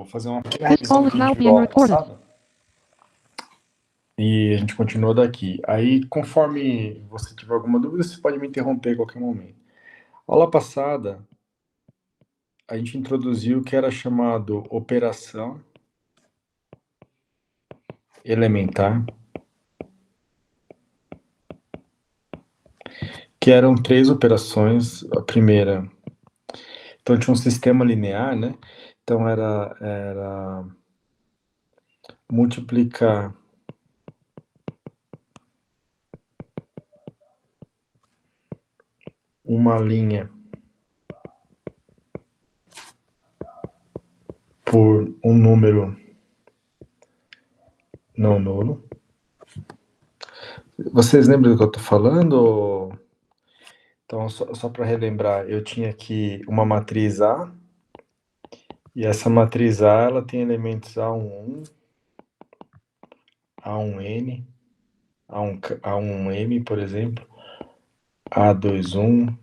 fazer uma pequena revisão do que a gente viu aula passada. E a gente continua daqui. Aí, conforme você tiver alguma dúvida, você pode me interromper a qualquer momento. Aula passada, a gente introduziu o que era chamado operação elementar, que eram 3 operações. A primeira, então tinha um sistema linear, né? Então era multiplicar uma linha por um número não nulo. Vocês lembram do que eu estou falando? Então, só para relembrar, eu tinha aqui uma matriz A, e essa matriz A ela tem elementos A11, A1N, A1M, por exemplo, A21,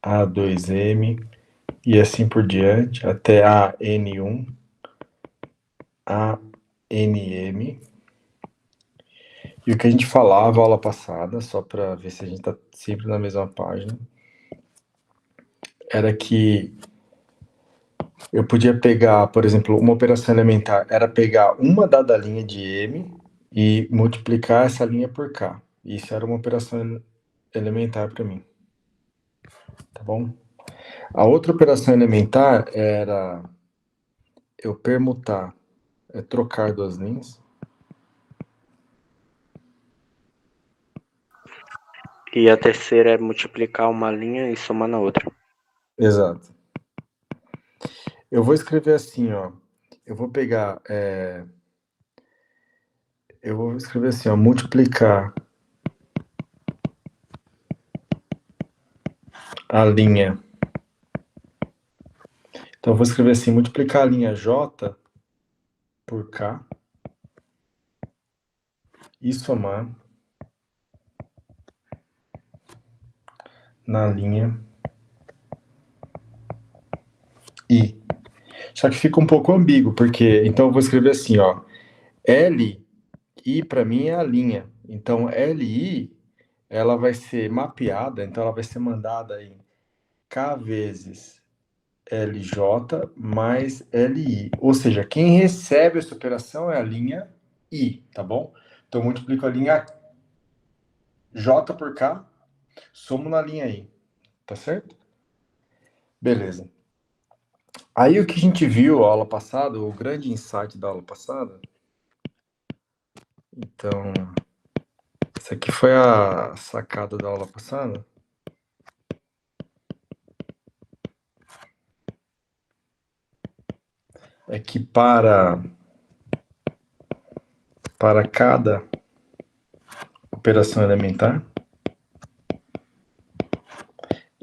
A2M, e assim por diante, até AN1, ANM. E o que a gente falava na aula passada, só para ver se a gente está sempre na mesma página, era que eu podia pegar, por exemplo, uma operação elementar, era pegar uma dada linha de M e multiplicar essa linha por K. Isso era uma operação elementar para mim. Tá bom? A outra operação elementar era eu permutar, trocar 2 linhas. E a terceira é multiplicar uma linha e somar na outra. Exato. Eu vou escrever assim, ó. Eu vou pegar... eu vou escrever assim, ó. Multiplicar a linha. Então, eu vou escrever assim, multiplicar a linha J por K e somar na linha I. Só que fica um pouco ambíguo, porque... Então, eu vou escrever assim, ó. LI, para mim, é a linha. Então, LI, ela vai ser mapeada, então ela vai ser mandada em K vezes LJ mais LI. Ou seja, quem recebe essa operação é a linha I, tá bom? Então, eu multiplico a linha J por K, somo na linha I. Tá certo? Beleza. Aí o que a gente viu a aula passada, o grande insight da aula passada. Então, essa aqui foi a sacada da aula passada. É que para cada operação elementar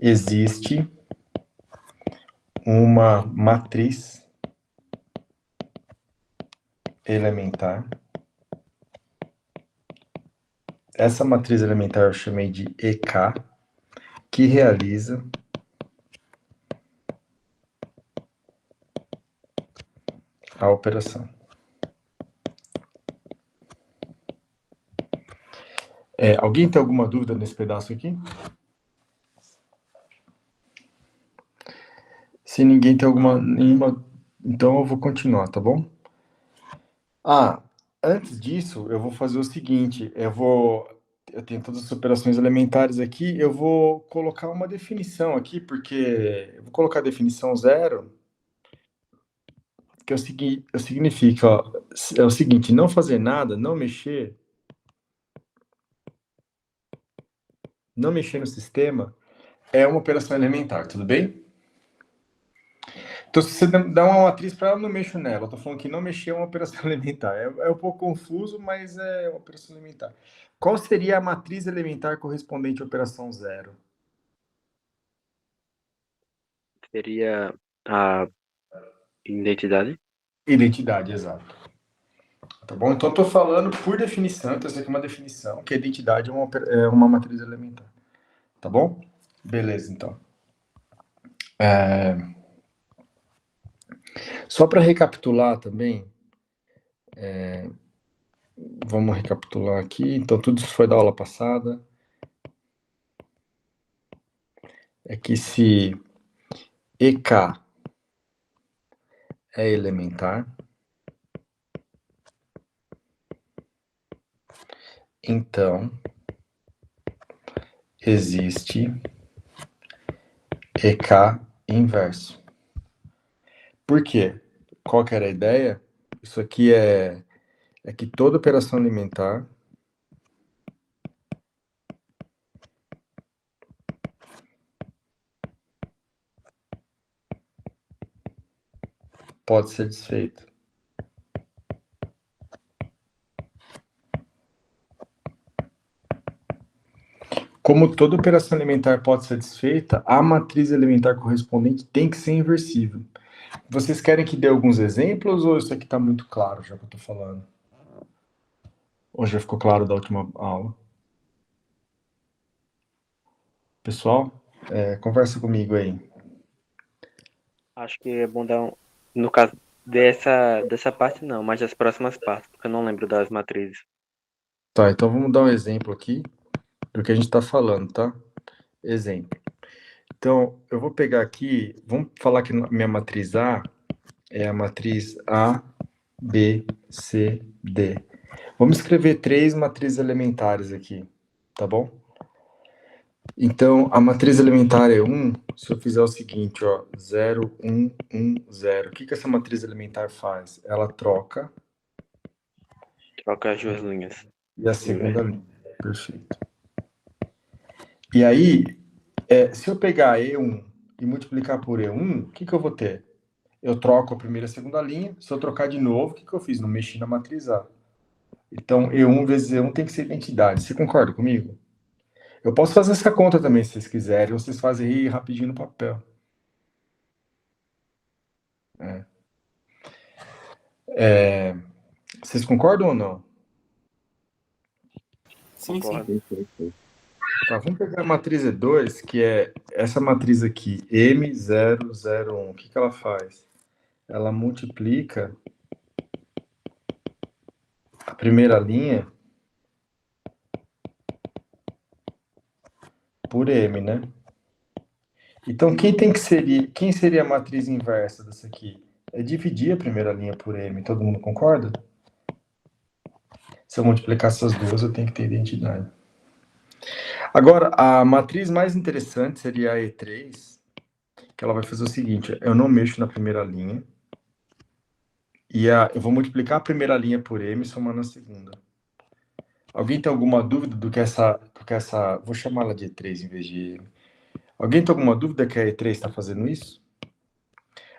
existe uma matriz elementar. Essa matriz elementar eu chamei de EK, que realiza a operação. Alguém tem alguma dúvida nesse pedaço aqui? Se ninguém tem nenhuma, então eu vou continuar, tá bom? Antes disso, eu vou fazer o seguinte, eu tenho todas as operações elementares aqui, eu vou colocar uma definição aqui, porque eu vou colocar a definição 0, que significa, ó, é o seguinte, não fazer nada, não mexer no sistema, é uma operação elementar, tudo bem? Então, se você dá uma matriz para ela, eu não mexo nela. Eu tô falando que não mexer é uma operação elementar. É um pouco confuso, mas é uma operação elementar. Qual seria a matriz elementar correspondente à operação 0? Seria a identidade? Identidade, exato. Tá bom? Então, eu tô falando por definição, então isso aqui é uma definição, que a identidade é uma matriz elementar. Tá bom? Beleza, então. Só para recapitular também, vamos recapitular aqui. Então, tudo isso foi da aula passada. É que se EK é elementar, então existe EK inverso. Por quê? Qual que era a ideia? Isso aqui é que toda operação alimentar pode ser desfeita. Como toda operação alimentar pode ser desfeita, a matriz elementar correspondente tem que ser inversível. Vocês querem que dê alguns exemplos ou isso aqui está muito claro já que eu estou falando? Ou já ficou claro da última aula? Pessoal, conversa comigo aí. Acho que é bom dar no caso dessa parte não, mas das próximas partes, porque eu não lembro das matrizes. Tá, então vamos dar um exemplo aqui do que a gente está falando, tá? Exemplo. Então, eu vou pegar aqui, vamos falar que minha matriz A é a matriz A, B, C, D. Vamos escrever 3 matrizes elementares aqui, tá bom? Então, a matriz elementar é 1, se eu fizer o seguinte, ó, 0, 1, 1, 0. O que essa matriz elementar faz? Ela troca Troca as duas linhas. e a segunda linha. Perfeito. E aí, se eu pegar E1 e multiplicar por E1, o que eu vou ter? Eu troco a primeira e a segunda linha. Se eu trocar de novo, o que eu fiz? Não mexi na matriz A. Então, E1 vezes E1 tem que ser identidade. Você concorda comigo? Eu posso fazer essa conta também, se vocês quiserem. Ou vocês fazem aí rapidinho no papel. Vocês concordam ou não? Sim, sim. Concordo. Tá, vamos pegar a matriz E2, que é essa matriz aqui, M001. O que ela faz? Ela multiplica a primeira linha por M, né? Então, quem seria a matriz inversa dessa aqui? É dividir a primeira linha por M. Todo mundo concorda? Se eu multiplicar essas duas, eu tenho que ter identidade. Agora, a matriz mais interessante seria a E3, que ela vai fazer o seguinte: eu não mexo na primeira linha, e eu vou multiplicar a primeira linha por M somando a segunda. Alguém tem alguma dúvida do que essa. Vou chamar ela de E3 em vez de M. Alguém tem alguma dúvida que a E3 está fazendo isso?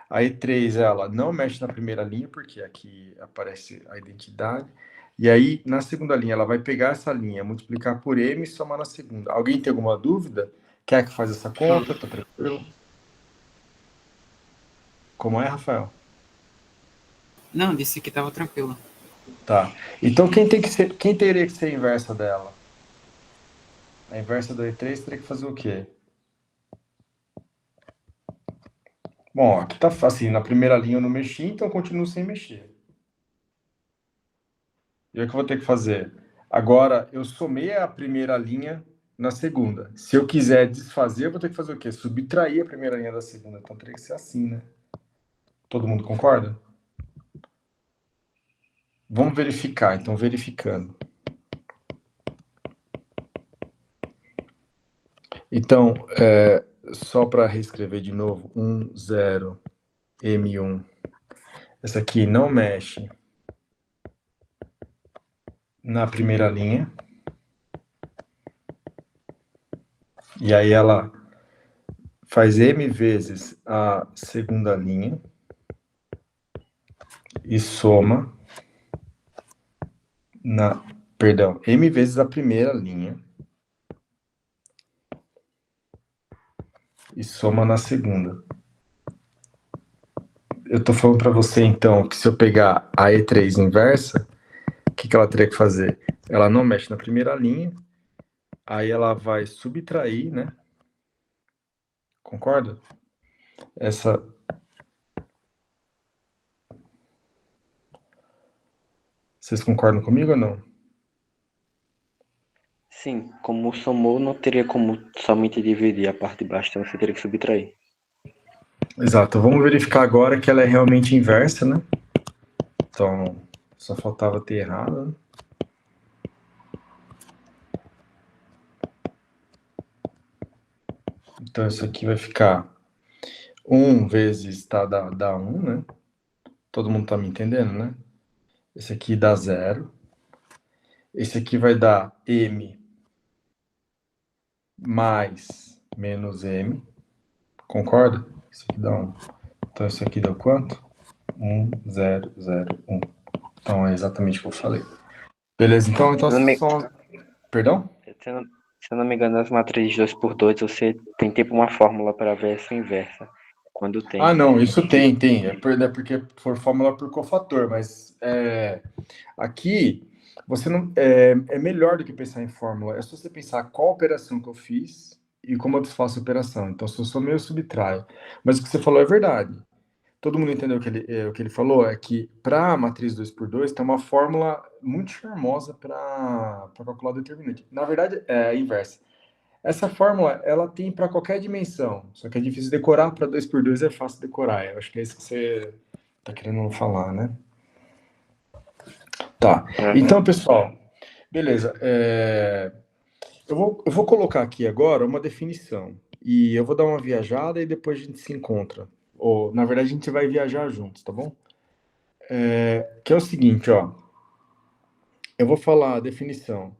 A E3, ela não mexe na primeira linha, porque aqui aparece a identidade. E aí, na segunda linha, ela vai pegar essa linha, multiplicar por M e somar na segunda. Alguém tem alguma dúvida? Quer que faz essa conta? Tá tranquilo? Como é, Rafael? Não, disse que tava tranquilo. Tá. Então, quem teria que ser a inversa dela? A inversa do E3 teria que fazer o quê? Bom, aqui tá assim, na primeira linha eu não mexi, então eu continuo sem mexer. E o que eu vou ter que fazer? Agora, eu somei a primeira linha na segunda. Se eu quiser desfazer, eu vou ter que fazer o quê? Subtrair a primeira linha da segunda. Então teria que ser assim, né? Todo mundo concorda? Vamos verificar. Então, verificando. Então, só para reescrever de novo, 1, 0, M1. Essa aqui não mexe na primeira linha. E aí ela faz M vezes a segunda linha e soma M vezes a primeira linha e soma na segunda. Eu tô falando para você, então, que se eu pegar a E3 inversa, o que ela teria que fazer? Ela não mexe na primeira linha, aí ela vai subtrair, né? Concorda? Essa Vocês concordam comigo ou não? Sim, como somou, não teria como somente dividir a parte de baixo, então você teria que subtrair. Exato. Vamos verificar agora que ela é realmente inversa, né? Então, só faltava ter errado, né? Então, isso aqui vai ficar 1 vezes, tá, dá 1, né? Todo mundo tá me entendendo, né? Esse aqui dá 0. Esse aqui vai dar m mais menos m. Concorda? Isso aqui dá 1. Então, isso aqui deu quanto? 1, 0, 0, 1. Então, é exatamente o que eu falei. Beleza, então Se eu não me, só... Perdão? se eu não me engano, as matrizes 2 por 2, você tem tipo uma fórmula para ver essa inversa. Quando tem. Ah, não, isso tem. É porque for fórmula por cofator, mas aqui você não é melhor do que pensar em fórmula. É só você pensar qual operação que eu fiz e como eu faço a operação. Então, se eu sou meio subtraio. Mas o que você falou é verdade. Todo mundo entendeu o que ele falou? É que para a matriz 2 por 2 tem uma fórmula muito charmosa para calcular o determinante. Na verdade, é a inversa. Essa fórmula, ela tem para qualquer dimensão, só que é difícil decorar. Para 2 por 2 é fácil decorar. Eu acho que é isso que você está querendo falar, né? Tá. Então, pessoal, beleza. Eu vou colocar aqui agora uma definição. E eu vou dar uma viajada e depois a gente se encontra. Ou, na verdade, a gente vai viajar juntos, tá bom? Que é o seguinte, ó. Eu vou falar a definição.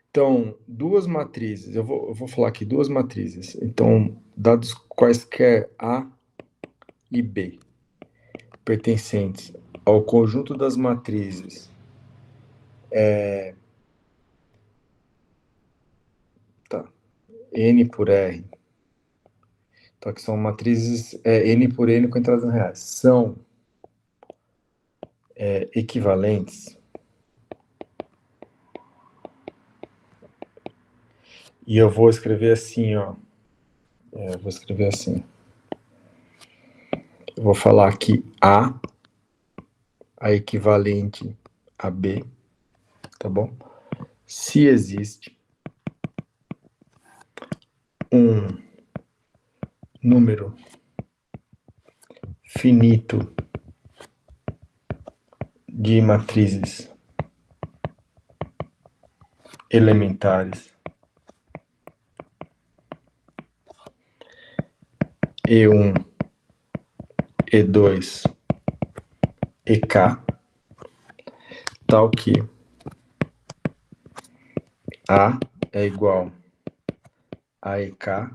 Então, duas matrizes. Eu vou falar aqui duas matrizes. Então, dados quaisquer A e B, pertencentes ao conjunto das matrizes N por R. Então, aqui são matrizes N por N com entradas reais. São equivalentes. E eu vou escrever assim, ó. Eu vou escrever assim. Eu vou falar aqui a equivalente a B, tá bom? Se existe um número finito de matrizes elementares E1, E2, EK, tal que A é igual a EK,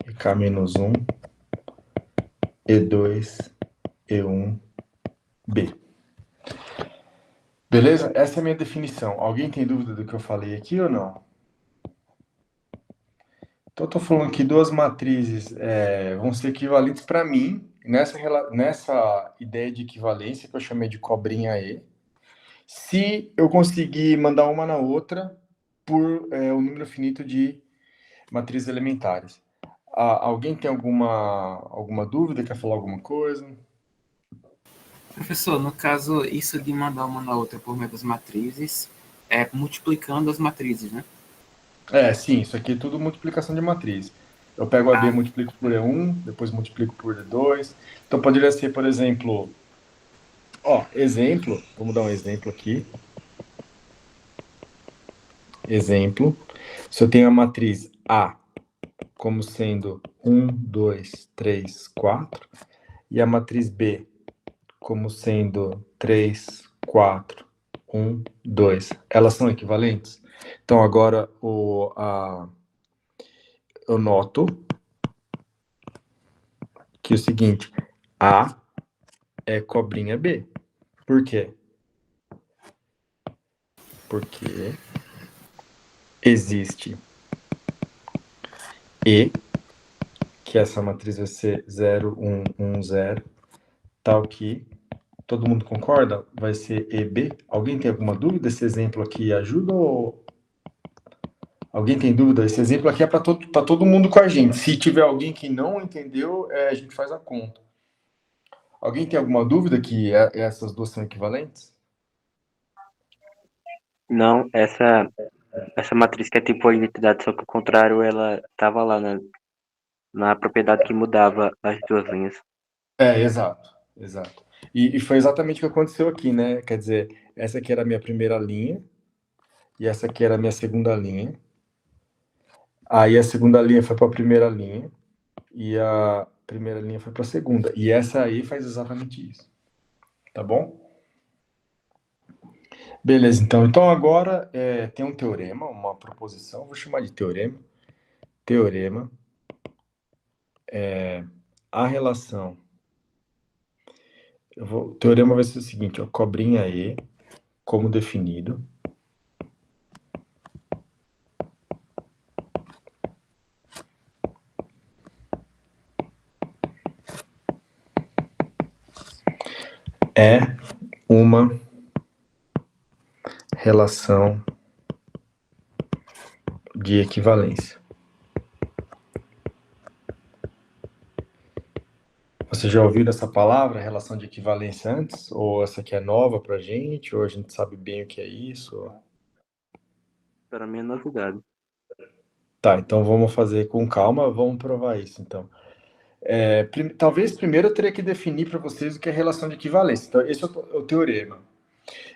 EK menos 1, E2, E1, B. Beleza? Essa é a minha definição. Alguém tem dúvida do que eu falei aqui ou não? Então, eu estou falando que duas matrizes vão ser equivalentes para mim, nessa ideia de equivalência que eu chamei de cobrinha E, se eu conseguir mandar uma na outra por um número finito de matrizes elementares. Alguém tem alguma dúvida? Quer falar alguma coisa? Professor, no caso, isso de mandar uma na outra por meio das matrizes é multiplicando as matrizes, né? Sim, isso aqui é tudo multiplicação de matriz. Eu pego a B, Ah, multiplico por E1, depois multiplico por E2. Então, poderia ser, por exemplo, exemplo, vamos dar um exemplo aqui. Exemplo, se eu tenho a matriz A como sendo 1, 2, 3, 4, e a matriz B como sendo 3, 4, 1, 2, elas são equivalentes? Então, agora eu noto que é o seguinte, A é cobrinha B. Por quê? Porque existe E, que essa matriz vai ser 0, 1, 1, 0, tal que, todo mundo concorda? Vai ser EB. Alguém tem alguma dúvida? Esse exemplo aqui ajuda ou... Alguém tem dúvida? Esse exemplo aqui é para todo mundo com a gente. Se tiver alguém que não entendeu, a gente faz a conta. Alguém tem alguma dúvida que essas duas são equivalentes? Não, essa matriz que é tipo a identidade, só que o contrário, ela tava lá na propriedade que mudava as duas linhas. Exato, exato. E foi exatamente o que aconteceu aqui, né? Quer dizer, essa aqui era a minha primeira linha, e essa aqui era a minha segunda linha. Aí a segunda linha foi para a primeira linha, e a primeira linha foi para a segunda. E essa aí faz exatamente isso. Tá bom? Beleza, então agora tem um teorema, uma proposição, vou chamar de teorema. Teorema. A relação. O teorema vai ser o seguinte, ó, cobrinha E, como definido. É uma relação de equivalência. Você já ouviu essa palavra, relação de equivalência, antes? Ou essa aqui é nova pra gente? Ou a gente sabe bem o que é isso? Para mim é novidade. Tá, então vamos fazer com calma, vamos provar isso, então. Talvez primeiro eu teria que definir para vocês o que é relação de equivalência. Então, esse é o teorema.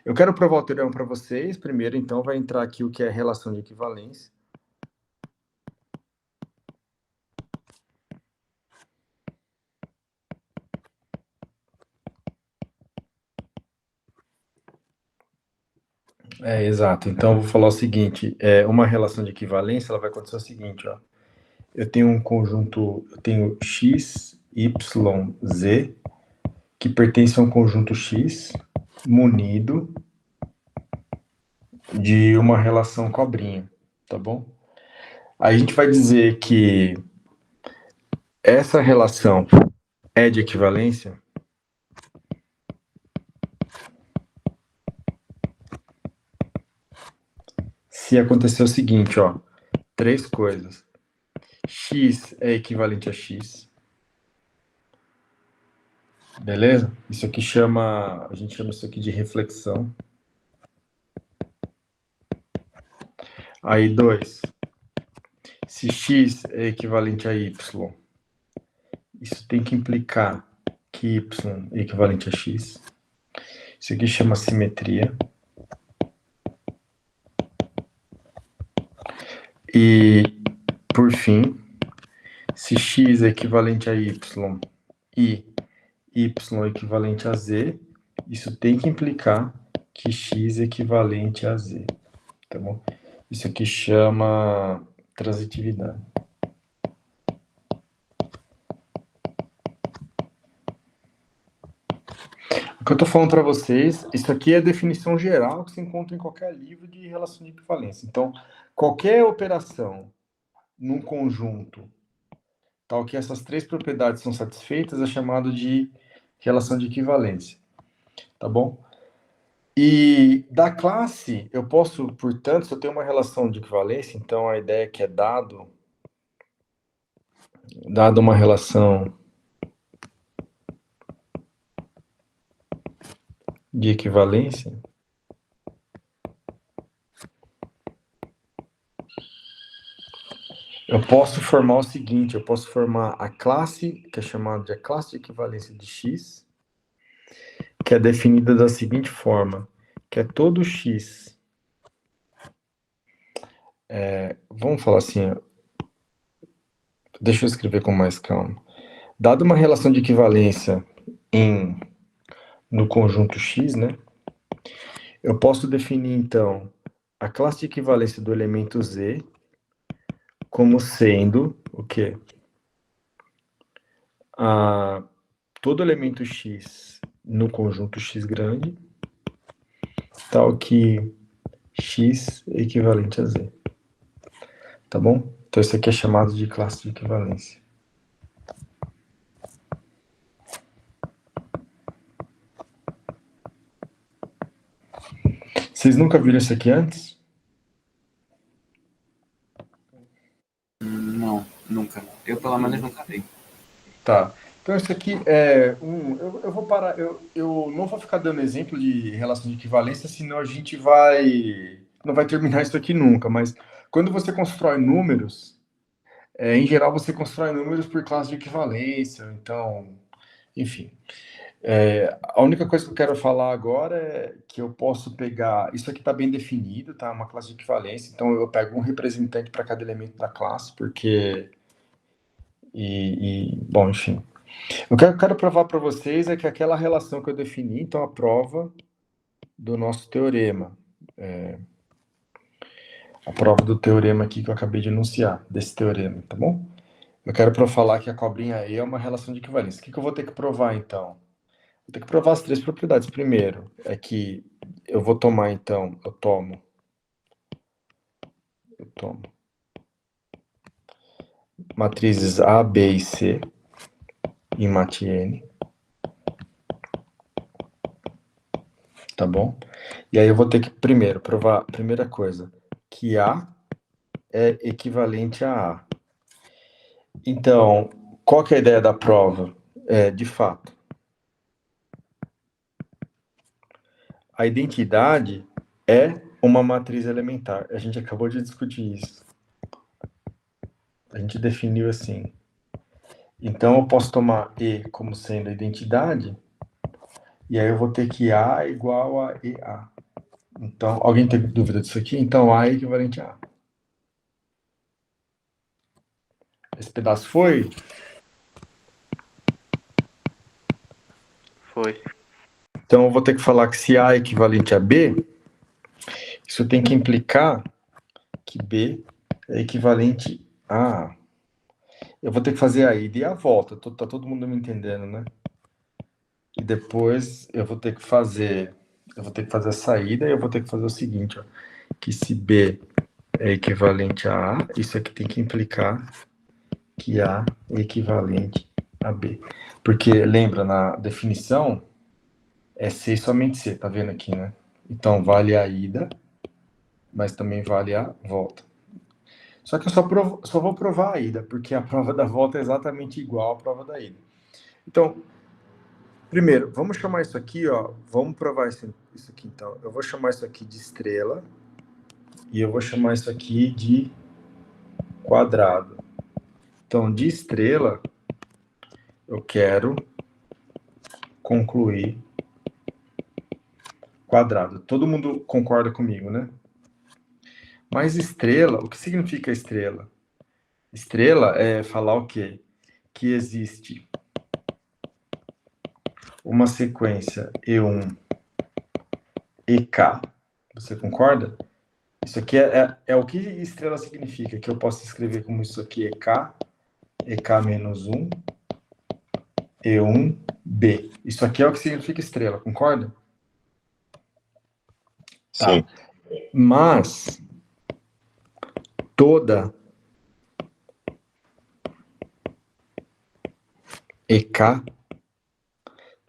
Eu quero provar o teorema para vocês. Primeiro, então, vai entrar aqui o que é relação de equivalência. Exato. Então, eu vou falar o seguinte, uma relação de equivalência, ela vai acontecer o seguinte, ó. Eu tenho um conjunto, eu tenho x, y, z, que pertence a um conjunto x, munido de uma relação cobrinha, tá bom? Aí a gente vai dizer que essa relação é de equivalência se acontecer o seguinte, ó, 3 coisas. X é equivalente a X. Beleza? Isso aqui a gente chama isso aqui de reflexão. Aí, 2. Se X é equivalente a Y, isso tem que implicar que Y é equivalente a X. Isso aqui chama simetria. E, por fim, se X é equivalente a Y e Y é equivalente a Z, isso tem que implicar que X é equivalente a Z, tá bom? Isso aqui chama transitividade. O que eu estou falando para vocês, isso aqui é a definição geral que se encontra em qualquer livro de relação de equivalência. Então, qualquer operação num conjunto, tal que essas 3 propriedades são satisfeitas, é chamado de relação de equivalência, tá bom? E da classe, eu posso, portanto, se eu tenho uma relação de equivalência, então a ideia é que é dado uma relação de equivalência, eu posso formar o seguinte, eu posso formar a classe, que é chamada de a classe de equivalência de X, que é definida da seguinte forma, que é todo X, vamos falar assim, deixa eu escrever com mais calma. Dada uma relação de equivalência no conjunto X, né? Eu posso definir, então, a classe de equivalência do elemento Z como sendo o quê? Todo elemento X no conjunto X grande, tal que X é equivalente a Z. Tá bom? Então, isso aqui é chamado de classe de equivalência. Vocês nunca viram isso aqui antes? Não, nunca. Eu, pelo menos, nunca vi. Tá. Então, isso aqui eu vou parar. Eu não vou ficar dando exemplo de relação de equivalência, senão a gente vai não vai terminar isso aqui nunca, mas quando você constrói números, em geral você constrói números por classe de equivalência, então, enfim. A única coisa que eu quero falar agora é que eu posso pegar, isso aqui está bem definido, tá? Uma classe de equivalência, então eu pego um representante para cada elemento da classe, porque, bom, enfim. O que eu quero provar para vocês é que aquela relação que eu defini, então a prova do nosso teorema, a prova do teorema aqui que eu acabei de enunciar, desse teorema, tá bom? Eu quero falar que a cobrinha E é uma relação de equivalência. O que eu vou ter que provar, então? Vou ter que provar as três propriedades. Primeiro, é que eu vou tomar, então, eu tomo matrizes A, B e C em mat N, tá bom? E aí eu vou ter que, primeiro, provar, primeira coisa, que A é equivalente a A. Então, qual que é a ideia da prova? De fato, a identidade é uma matriz elementar. A gente acabou de discutir isso. A gente definiu assim. Então, eu posso tomar E como sendo a identidade, e aí eu vou ter que A é igual a EA. Então, alguém tem dúvida disso aqui? Então, A é equivalente a A. Esse pedaço foi? Foi. Então, eu vou ter que falar que se A é equivalente a B, isso tem que implicar que B é equivalente a A. Eu vou ter que fazer a ida e a volta. Tá todo mundo me entendendo, né? E depois eu vou ter que fazer a saída e eu vou ter que fazer o seguinte, ó, que se B é equivalente a A, isso aqui tem que implicar que A é equivalente a B. Porque, lembra, na definição, é C e somente C, tá vendo aqui, né? Então, vale a ida, mas também vale a volta. Só que eu só vou provar a ida, porque a prova da volta é exatamente igual à prova da ida. Então, primeiro, vamos chamar isso aqui, ó, vamos provar isso aqui, então. Eu vou chamar isso aqui de estrela e eu vou chamar isso aqui de quadrado. Então, de estrela, eu quero concluir quadrado. Todo mundo concorda comigo, né? Mas estrela, o que significa estrela? Estrela é falar o quê? Que existe uma sequência E1, EK. Você concorda? Isso aqui é o que estrela significa, que eu posso escrever como isso aqui, EK menos 1, E1, B. Isso aqui é o que significa estrela, concorda? Sim. Tá. Mas toda EK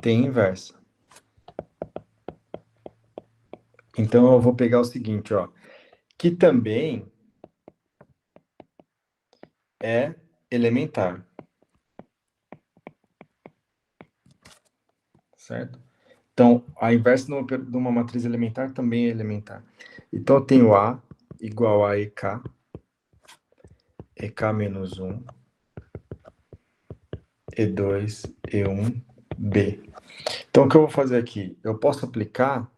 tem inversa. Então eu vou pegar o seguinte, ó, que também é elementar. Certo? Então, a inversa de uma matriz elementar também é elementar. Então, eu tenho A igual a EK, EK menos 1, E2, E1, B. Então, o que eu vou fazer aqui? Eu posso aplicar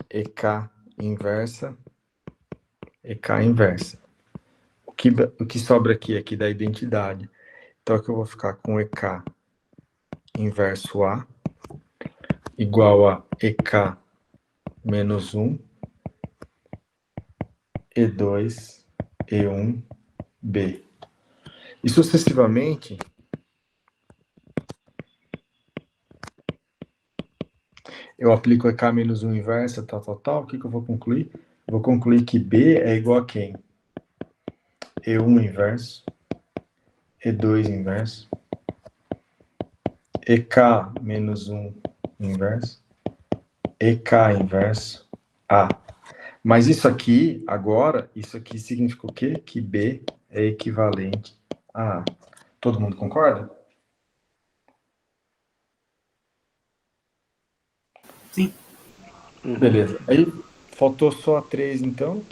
EK inversa, EK inversa. O que sobra aqui da identidade. Então, aqui eu vou ficar com EK inverso A igual a EK menos 1, E2, E1, B. E sucessivamente, eu aplico EK menos 1 inversa, tal. O que eu vou concluir? Vou concluir que B é igual a quem? E1 inverso, E2 inverso, EK menos 1 inverso, EK inverso, A. Mas isso aqui, agora, isso aqui significa o quê? Que B é equivalente a A. Todo mundo concorda? Sim. Beleza. Aí, faltou só a 3, então.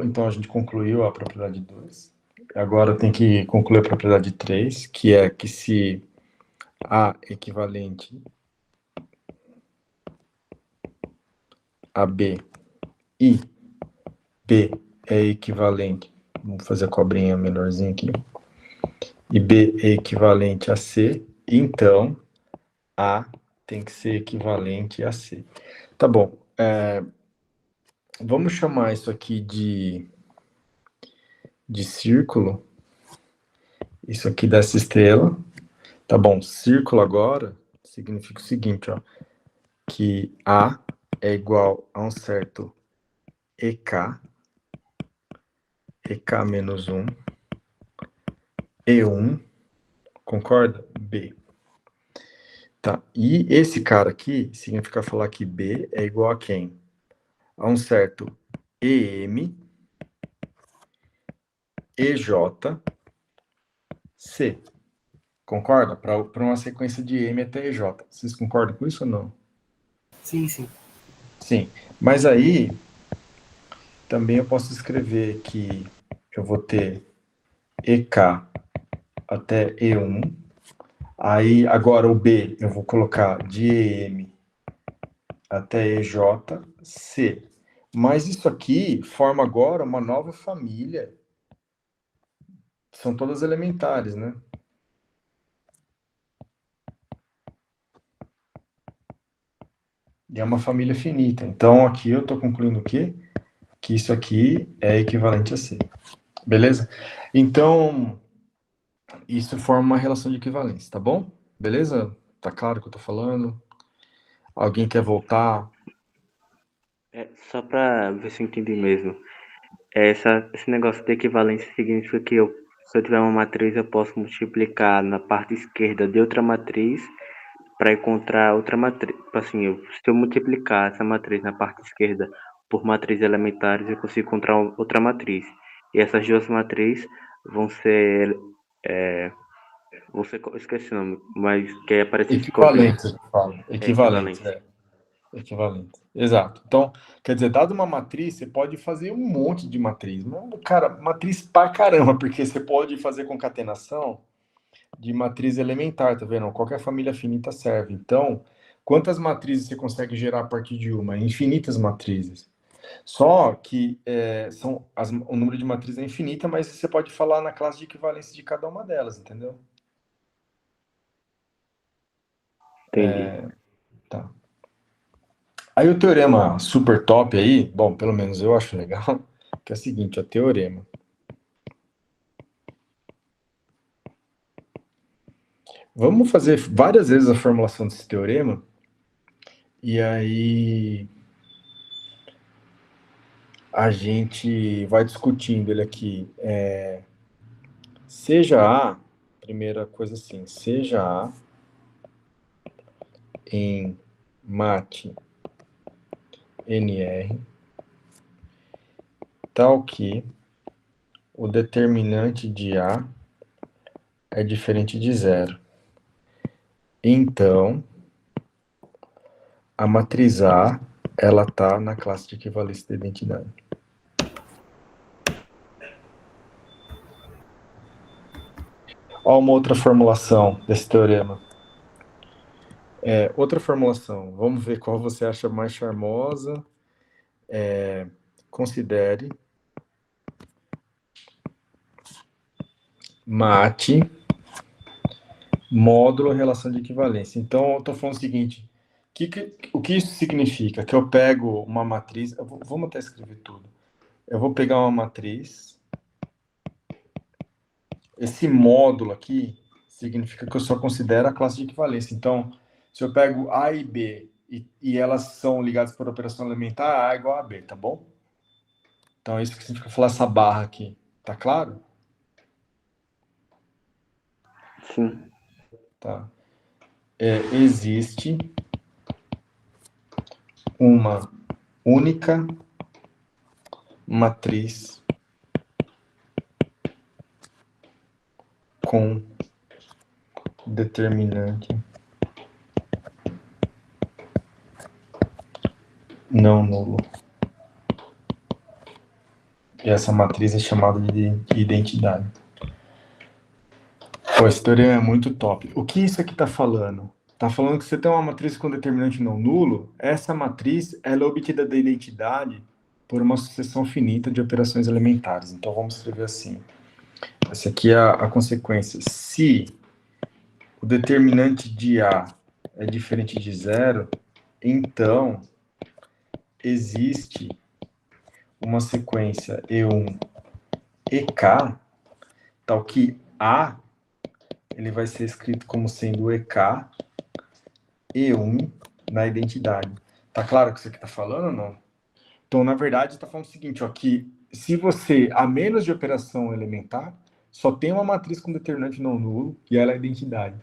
Então a gente concluiu a propriedade 2. Agora tem que concluir a propriedade 3, que é que se A equivalente a B e B é equivalente, vamos fazer a cobrinha menorzinha aqui, e B é equivalente a C, então A tem que ser equivalente a C. Tá bom, vamos chamar isso aqui de círculo, isso aqui dessa estrela. Tá bom, círculo agora significa o seguinte, ó, que A é igual a um certo EK menos 1, E1, concorda? B. Tá, e esse cara aqui significa falar que B é igual a quem? A um certo EM, EJ, C. Concorda? Para uma sequência de M até EJ. Vocês concordam com isso ou não? Sim, sim. Sim, mas aí também eu posso escrever que eu vou ter EK até E1. Aí agora o B eu vou colocar de EM até EJ, C. Mas isso aqui forma agora uma nova família. São todas elementares, né? E é uma família finita. Então aqui eu estou concluindo o quê? Que isso aqui é equivalente a C. Beleza? Então, isso forma uma relação de equivalência, tá bom? Beleza? Tá claro o que eu tô falando? Alguém quer voltar? Só para ver se eu entendi mesmo. Esse negócio de equivalência significa que se eu tiver uma matriz, eu posso multiplicar na parte esquerda de outra matriz para encontrar outra matriz. Assim, se eu multiplicar essa matriz na parte esquerda por matrizes elementares, eu consigo encontrar outra matriz. E essas duas matrizes vão ser. Eu esqueci o nome, mas que é parecido com o Equivalente, a gente fala. Equivalente, equivalente. Equivalente. Exato. Então, quer dizer, dado uma matriz, você pode fazer um monte de matriz. Cara, matriz pra caramba, porque você pode fazer concatenação de matriz elementar, tá vendo? Qualquer família finita serve. Então, quantas matrizes você consegue gerar a partir de uma? Infinitas matrizes. Só que o número de matrizes é infinita, mas você pode falar na classe de equivalência de cada uma delas, entendeu? Entendi. Tá. Aí o teorema super top aí, bom, pelo menos eu acho legal, que é o seguinte, ó, teorema. Vamos fazer várias vezes a formulação desse teorema, e aí a gente vai discutindo ele aqui. Seja A, primeira coisa assim, seja A em mate NR, tal que o determinante de A é diferente de zero. Então, a matriz A, ela está na classe de equivalência da identidade. Olha uma outra formulação desse teorema. Outra formulação. Vamos ver qual você acha mais charmosa. Considere mate módulo relação de equivalência. Então, eu estou falando o seguinte, o que isso significa? Que eu pego uma matriz, vamos até escrever tudo. Eu vou pegar uma matriz, esse módulo aqui significa que eu só considero a classe de equivalência. Então, se eu pego A e B e elas são ligadas por operação elementar, A é igual a B, tá bom? Então, é isso que significa falar essa barra aqui. Tá claro? Sim. Tá. Existe uma única matriz com determinante não nulo. E essa matriz é chamada de identidade. Pô, esse teorema é muito top. O que isso aqui está falando? Está falando que você tem uma matriz com determinante não nulo, essa matriz ela é obtida da identidade por uma sucessão finita de operações elementares. Então vamos escrever assim. Essa aqui é a consequência. Se o determinante de A é diferente de zero, então existe uma sequência E1 EK, tal que A ele vai ser escrito como sendo EK E1 na identidade. Tá claro o que isso aqui está falando ou não? Então, na verdade, está falando o seguinte, ó, que se você, a menos de operação elementar, só tem uma matriz com determinante não nulo, e ela é a identidade.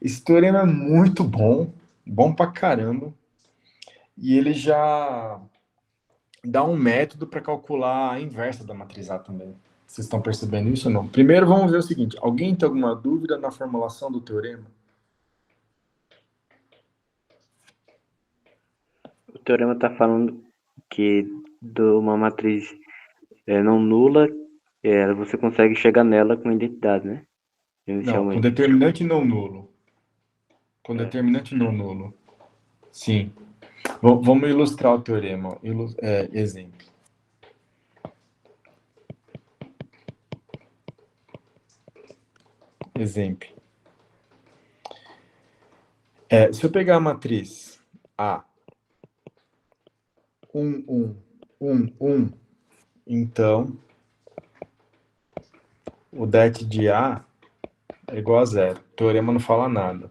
Esse teorema é muito bom, bom pra caramba, e ele já dá um método para calcular a inversa da matriz A também. Vocês estão percebendo isso ou não? Primeiro, vamos ver o seguinte, alguém tem alguma dúvida na formulação do teorema? O teorema está falando que de uma matriz não nula, você consegue chegar nela com identidade, né? Não, com Inicialmente. determinante não nulo. Com É. determinante não nulo. Sim. Vamos ilustrar o teorema. Exemplo. Exemplo. Se eu pegar a matriz A, 1, 1, 1, 1, então o det de A é igual a zero. O teorema não fala nada.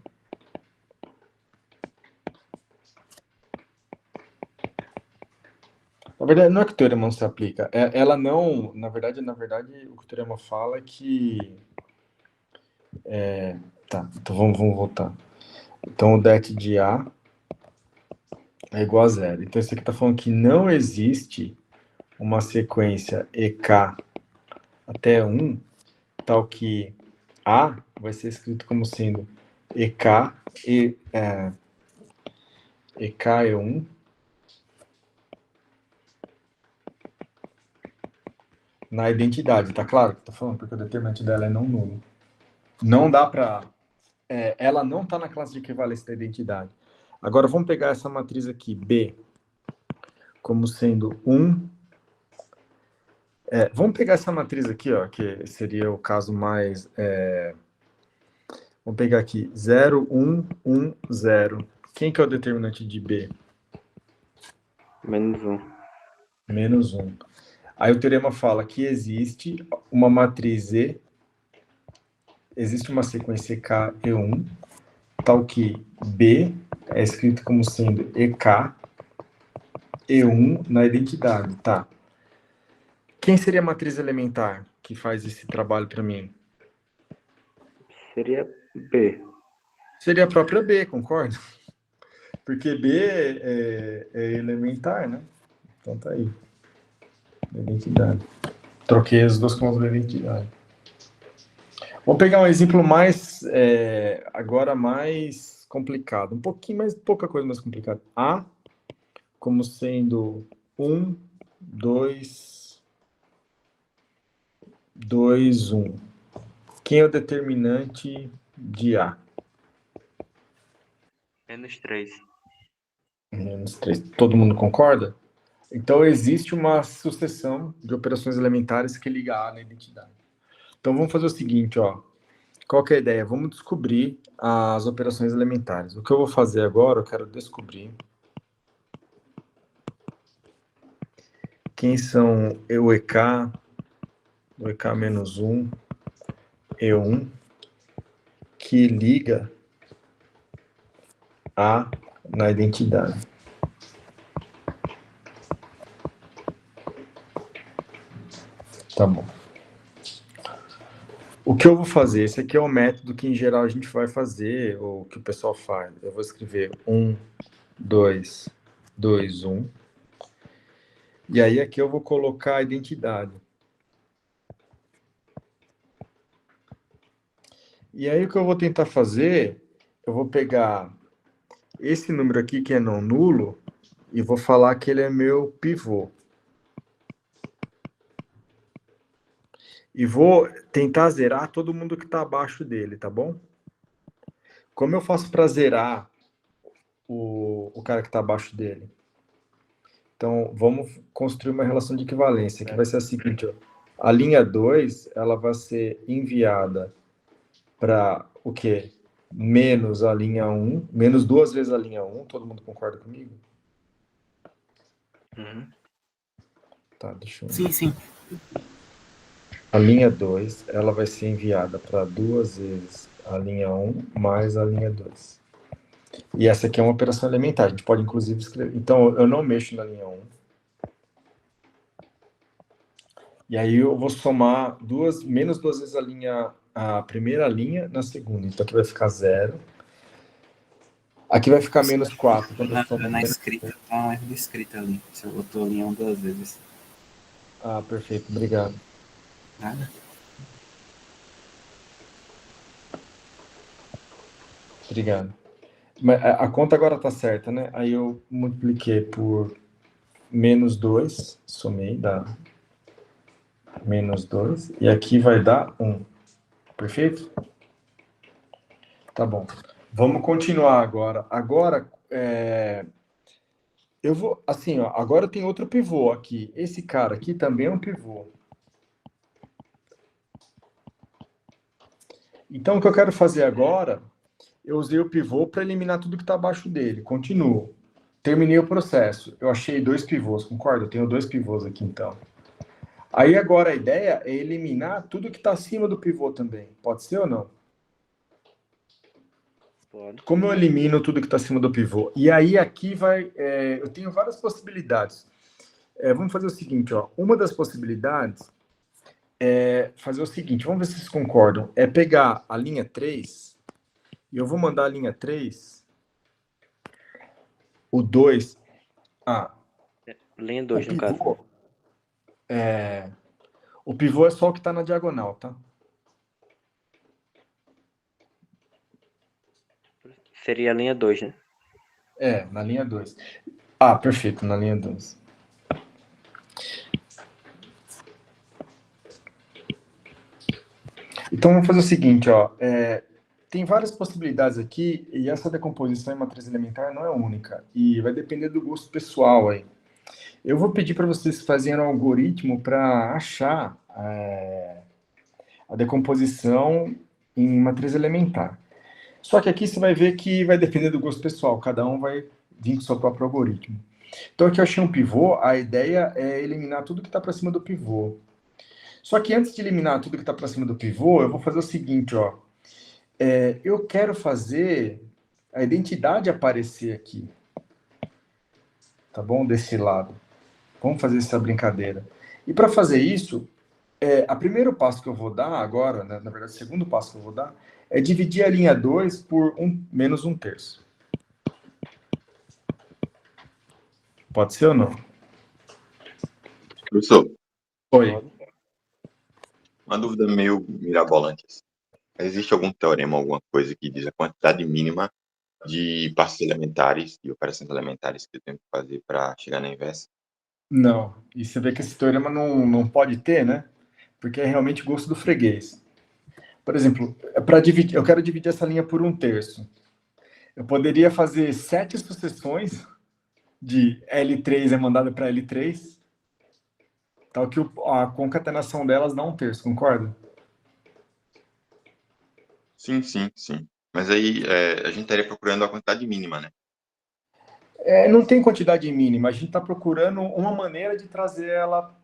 Na verdade, não é que o teorema não se aplica. Ela não... Na verdade, o que o teorema fala é que... Tá, então vamos voltar. Então, o det de A é igual a zero. Então, isso aqui está falando que não existe uma sequência EK até 1, tal que A vai ser escrito como sendo EK EK1 na identidade, tá claro que eu tô falando? Porque o determinante dela é não nulo. Não dá para... ela não está na classe de equivalência da identidade. Agora, vamos pegar essa matriz aqui, B, como sendo 1. Vamos pegar essa matriz aqui, ó, que seria o caso mais... vamos pegar aqui, 0, 1, 1, 0. Quem que é o determinante de B? Menos 1. Menos 1. Aí o teorema fala que existe uma matriz E, existe uma sequência EK E1, tal que B é escrito como sendo EK E1 na identidade, tá? Quem seria a matriz elementar que faz esse trabalho para mim? Seria B. Seria a própria B, concorda? Porque B é elementar, né? Então tá aí. Identidade. Troquei as duas com a identidade. Vamos pegar um exemplo mais, agora mais complicado. Um pouquinho mais, pouca coisa mais complicada. A como sendo 1, 2, 2, 1. Quem é o determinante de A? Menos 3. Menos 3. Todo mundo concorda? Então, existe uma sucessão de operações elementares que liga A na identidade. Então, vamos fazer o seguinte, ó. Qual que é a ideia? Vamos descobrir as operações elementares. O que eu vou fazer agora, eu quero descobrir quem são o EK menos 1, E1, que liga A na identidade. Tá bom. O que eu vou fazer? Esse aqui é o método que, em geral, a gente vai fazer, ou que o pessoal faz. Eu vou escrever 1, 2, 2, 1. E aí, aqui eu vou colocar a identidade. E aí, o que eu vou tentar fazer, eu vou pegar esse número aqui, que é não nulo, e vou falar que ele é meu pivô. E vou tentar zerar todo mundo que está abaixo dele, tá bom? Como eu faço para zerar o cara que está abaixo dele? Então, vamos construir uma relação de equivalência, que vai ser a seguinte, ó. A linha 2, ela vai ser enviada para o quê? Menos a linha 1, menos 2 vezes a linha 1, todo mundo concorda comigo? Uhum. Tá, deixa eu... Sim, sim. A linha 2, ela vai ser enviada para 2 vezes a linha 1 mais a linha 2. E essa aqui é uma operação elementar, a gente pode inclusive escrever. Então, eu não mexo na linha 1. E aí eu vou somar menos 2 vezes a primeira linha na segunda. Então aqui vai ficar 0. Aqui vai ficar menos 4. Quando eu somo Na menos... escrita, tá um erro de escrita ali. Você botou linha 1 duas vezes. Ah, perfeito, obrigado. Nada? Obrigado. Mas a conta agora está certa, né? Aí eu multipliquei por menos 2, somei, dá menos 2. E aqui vai dar 1. Perfeito? Tá bom. Vamos continuar agora. Agora, eu vou, assim, ó, agora tem outro pivô aqui. Esse cara aqui também é um pivô. Então, o que eu quero fazer agora, eu usei o pivô para eliminar tudo que está abaixo dele. Continuo. Terminei o processo. Eu achei 2 pivôs, concorda? Eu tenho 2 pivôs aqui, então. Aí, agora, a ideia é eliminar tudo que está acima do pivô também. Pode ser ou não? Pode. Como eu elimino tudo que está acima do pivô? E aí, aqui vai... eu tenho várias possibilidades. Vamos fazer o seguinte, ó. Uma das possibilidades é fazer o seguinte, vamos ver se vocês concordam. É pegar a linha 3, e eu vou mandar a linha 3, o 2... Linha O 2, no caso. pivô, o pivô é só o que está na diagonal, tá? Seria a linha 2, né? Na linha 2. Perfeito, na linha 2. Então, vamos fazer o seguinte, ó. Tem várias possibilidades aqui, e essa decomposição em matriz elementar não é única, e vai depender do gosto pessoal aí. Eu vou pedir para vocês fazerem um algoritmo para achar a decomposição em matriz elementar. Só que aqui você vai ver que vai depender do gosto pessoal, cada um vai vir com o seu próprio algoritmo. Então aqui eu achei um pivô, a ideia é eliminar tudo que está para cima do pivô. Só que antes de eliminar tudo que está para cima do pivô, eu vou fazer o seguinte, ó. Eu quero fazer a identidade aparecer aqui. Tá bom? Desse lado. Vamos fazer essa brincadeira. E para fazer isso, o primeiro passo que eu vou dar agora, né, na verdade, o segundo passo que eu vou dar, é dividir a linha 2 por menos 1/3. Pode ser ou não? Professor, Oi. uma dúvida meio mirabolante. Existe algum teorema, alguma coisa que diz a quantidade mínima de passos elementares e operações elementares que eu tenho que fazer para chegar na inversa? Não. E você vê que esse teorema não pode ter, né? Porque é realmente gosto do freguês. Por exemplo, para dividir, eu quero dividir essa linha por 1/3. Eu poderia fazer 7 sucessões de L3 é mandada para L3, tal que a concatenação delas dá 1/3, concorda? Sim, sim, sim. Mas aí a gente estaria procurando a quantidade mínima, né? Não tem quantidade mínima, a gente está procurando uma maneira de trazer ela.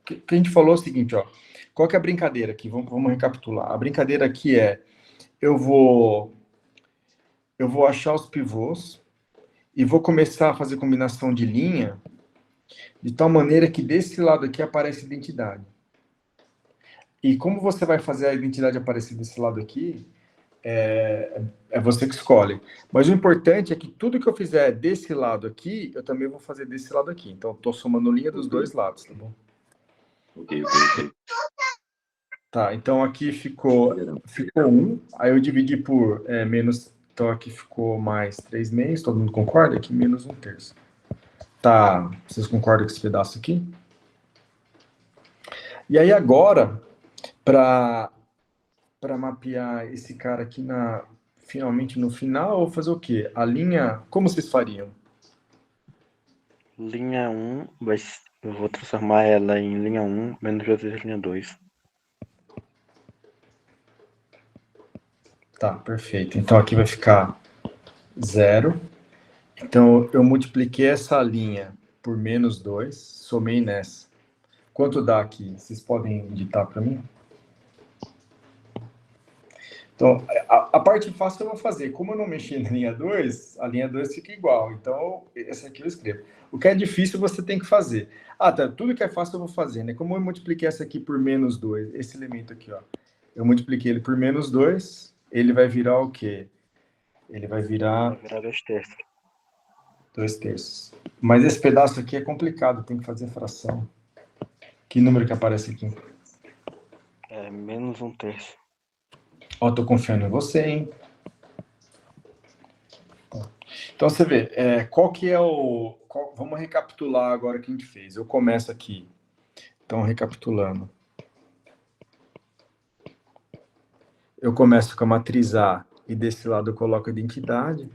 Que a gente falou é o seguinte, ó. Qual que é a brincadeira aqui? Vamos recapitular. A brincadeira aqui eu vou achar os pivôs e vou começar a fazer combinação de linha de tal maneira que desse lado aqui aparece identidade. E como você vai fazer a identidade aparecer desse lado aqui, é você que escolhe. Mas o importante é que tudo que eu fizer desse lado aqui, eu também vou fazer desse lado aqui. Então, eu estou somando linha dos dois lados, tá bom? Ok. Tá, então aqui ficou 1, aí eu dividi por menos, então aqui ficou mais 3/4, todo mundo concorda? Aqui menos 1/3. Tá, vocês concordam com esse pedaço aqui? E aí agora, para mapear esse cara aqui finalmente no final, eu vou fazer o quê? A linha, como vocês fariam? Linha 1, eu vou transformar ela em linha 1 menos vezes linha 2. Tá, perfeito. Então aqui vai ficar 0. Então eu multipliquei essa linha por menos 2, somei nessa. Quanto dá aqui? Vocês podem digitar para mim? Então, a parte fácil eu vou fazer. Como eu não mexi na linha 2, a linha 2 fica igual. Então, essa aqui eu escrevo. O que é difícil você tem que fazer. Ah, tá. Tudo que é fácil eu vou fazer, né? Como eu multipliquei essa aqui por menos 2, esse elemento aqui, ó. Eu multipliquei ele por menos 2, ele vai virar o quê? Ele vai virar... Vai virar 2 terços. 2 terços. Mas esse pedaço aqui é complicado, tem que fazer fração. Que número que aparece aqui? É menos 1 terço. Ó, tô confiando em você, hein? Então, você vê, qual que é o... vamos recapitular agora o que a gente fez. Eu começo aqui. Então, recapitulando. Eu começo com a matriz A e desse lado eu coloco a identidade.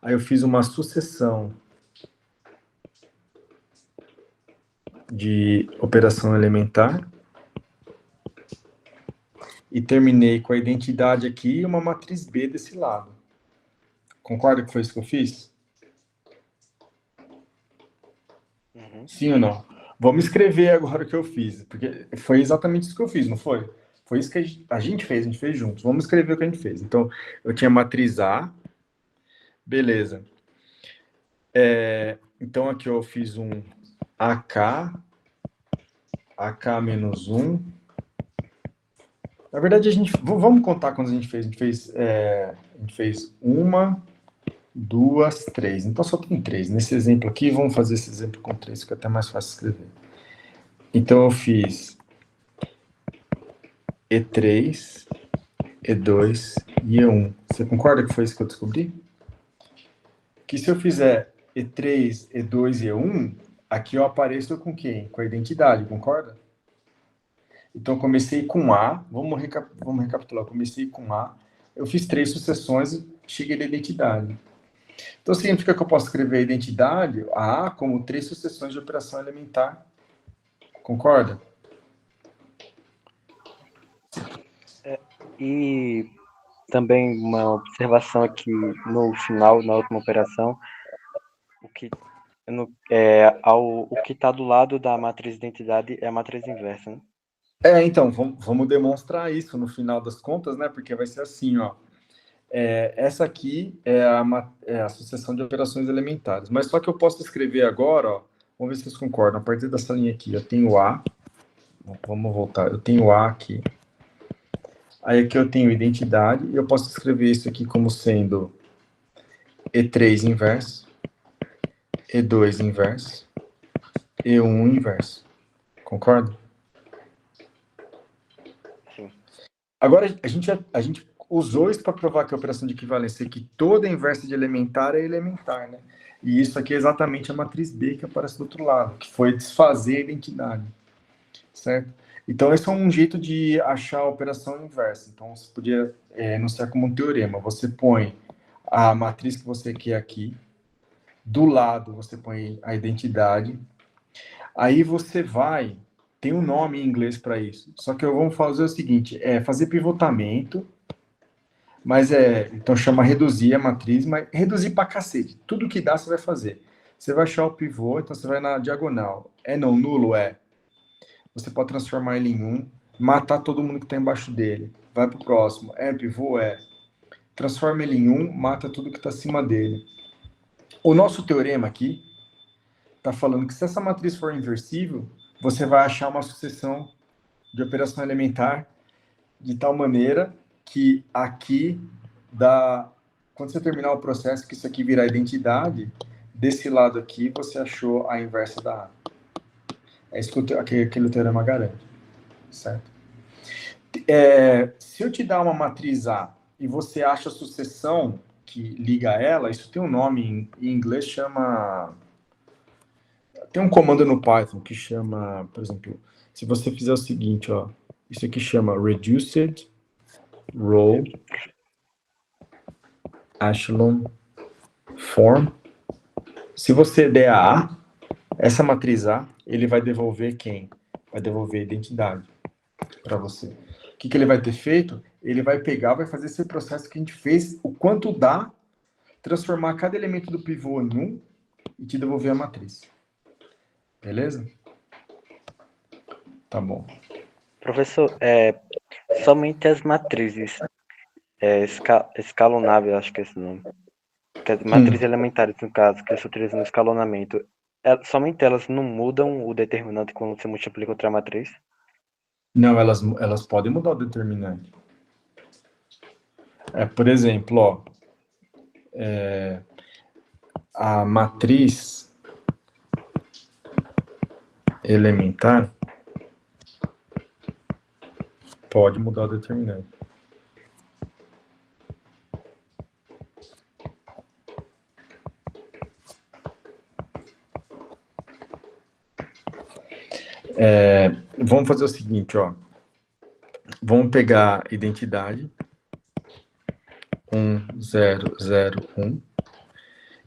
Aí eu fiz uma sucessão de operação elementar. E terminei com a identidade aqui e uma matriz B desse lado. Concorda que foi isso que eu fiz? Uhum. Sim ou não? Vamos escrever agora o que eu fiz, porque foi exatamente isso que eu fiz, não foi? Foi isso que a gente fez juntos. Vamos escrever o que a gente fez. Então, eu tinha matriz A, beleza. Então, aqui eu fiz um AK menos 1. Na verdade, vamos contar quando a gente fez. A gente fez 1, 2, 3. Então, só tem 3. Nesse exemplo aqui, vamos fazer esse exemplo com 3, fica até mais fácil escrever. Então, eu fiz E3, E2 e E1. Você concorda que foi isso que eu descobri? Que se eu fizer E3, E2 e E1, aqui eu apareço com quem? Com a identidade, concorda? Então, eu comecei com A, vamos recapitular, eu comecei com A, eu fiz 3 sucessões e cheguei na identidade. Então, significa que eu posso escrever a identidade, a A, como 3 sucessões de operação elementar. Concorda? E também uma observação aqui no final, na última operação, o que está do lado da matriz identidade é a matriz inversa, né? Então, vamos demonstrar isso no final das contas, né? Porque vai ser assim, ó. Essa aqui é a sucessão de operações elementares. Mas só que eu posso escrever agora, ó. Vamos ver se vocês concordam. A partir dessa linha aqui, eu tenho A. Vamos voltar. Eu tenho A aqui. Aí aqui eu tenho identidade. E eu posso escrever isso aqui como sendo E3 inverso, E2 inverso, E1 inverso. Concorda? Sim. Agora, a gente usou isso para provar que a operação de equivalência, que toda inversa de elementar é elementar, né? E isso aqui é exatamente a matriz B que aparece do outro lado, que foi desfazer a identidade, certo? Então, esse é um jeito de achar a operação inversa. Então, você podia enunciar como um teorema. Você põe a matriz que você quer aqui, do lado você põe a identidade, aí você tem um nome em inglês para isso. Só que eu vou fazer o seguinte, fazer pivotamento, mas então chama reduzir a matriz, mas reduzir para cacete. Tudo que dá você vai fazer. Você vai achar o pivô, então você vai na diagonal. Não nulo? Você pode transformar ele em 1, matar todo mundo que está embaixo dele. Vai para o próximo. Pivô? Transforma ele em 1, mata tudo que está acima dele. O nosso teorema aqui está falando que se essa matriz for inversível, você vai achar uma sucessão de operação elementar de tal maneira que aqui quando você terminar o processo, que isso aqui virar identidade, desse lado aqui você achou a inversa da A. É isso que aquele teorema garante, certo? Se eu te dar uma matriz A e você acha a sucessão que liga ela, isso tem um nome em inglês, chama Tem um comando no Python que chama, por exemplo, se você fizer o seguinte, ó, isso aqui chama reduced row echelon form. Se você der a A, essa matriz A, ele vai devolver quem? Vai devolver a identidade para você. O que ele vai ter feito? Ele vai pegar, vai fazer esse processo que a gente fez, o quanto dá, transformar cada elemento do pivô em 1 e te devolver a matriz. Beleza? Tá bom. Professor, somente as matrizes escalonáveis, acho que é esse nome. As matrizes elementares, no caso, que você utiliza no escalonamento, somente elas não mudam o determinante quando você multiplica outra matriz? Não, elas podem mudar o determinante. Por exemplo, ó, a matriz elementar pode mudar o determinante. Vamos fazer o seguinte, ó. Vamos pegar identidade 1, 0, 0, 1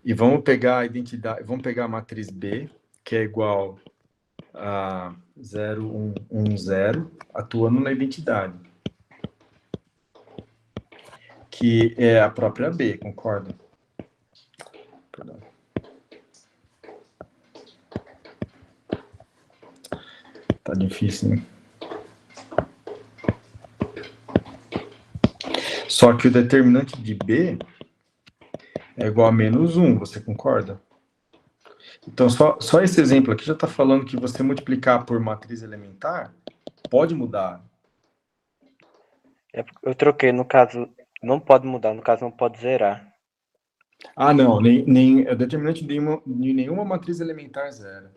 e vamos pegar a identidade, vamos pegar a matriz B, que é igual a 0, 1, 1, 0, atuando na identidade, que é a própria B, concorda? Perdão. Tá difícil, né? Só que o determinante de B é igual a menos 1, você concorda? Então, só esse exemplo aqui já está falando que você multiplicar por matriz elementar pode mudar. Eu troquei, no caso, não pode mudar, no caso, não pode zerar. Ah, não, nem o determinante de nenhuma matriz elementar zero.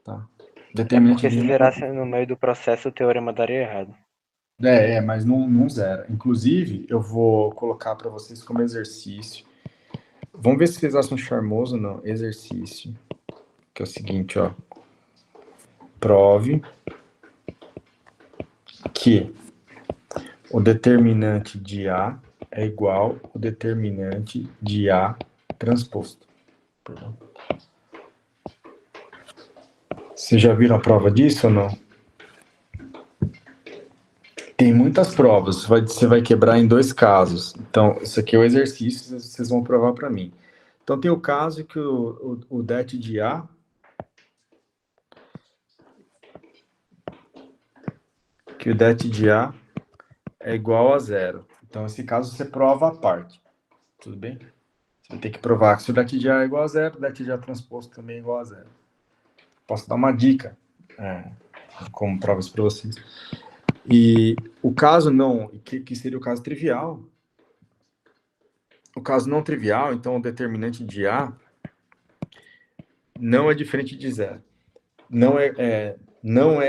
Tá. Determinante Porque de se nenhuma... zerasse no meio do processo, o teorema daria errado. Mas não zera. Inclusive, eu vou colocar para vocês como exercício. Vamos ver se vocês acham charmoso ou não. Exercício. Que é o seguinte, ó. Prove que o determinante de A é igual ao determinante de A transposto. Perdão. Vocês já viram a prova disso ou não? Tem muitas provas, você vai quebrar em 2 casos. Então, isso aqui é o exercício, vocês vão provar para mim. Então, tem o caso que o det de A é igual a 0. Então, esse caso você prova a parte. Tudo bem? Você vai ter que provar que se o det de A é igual a 0, o det de A transposto também é igual a 0. Posso dar uma dica, como prova isso para vocês. E o caso não, que seria o caso trivial. O caso não trivial, então o determinante de A não é diferente de 0. Não é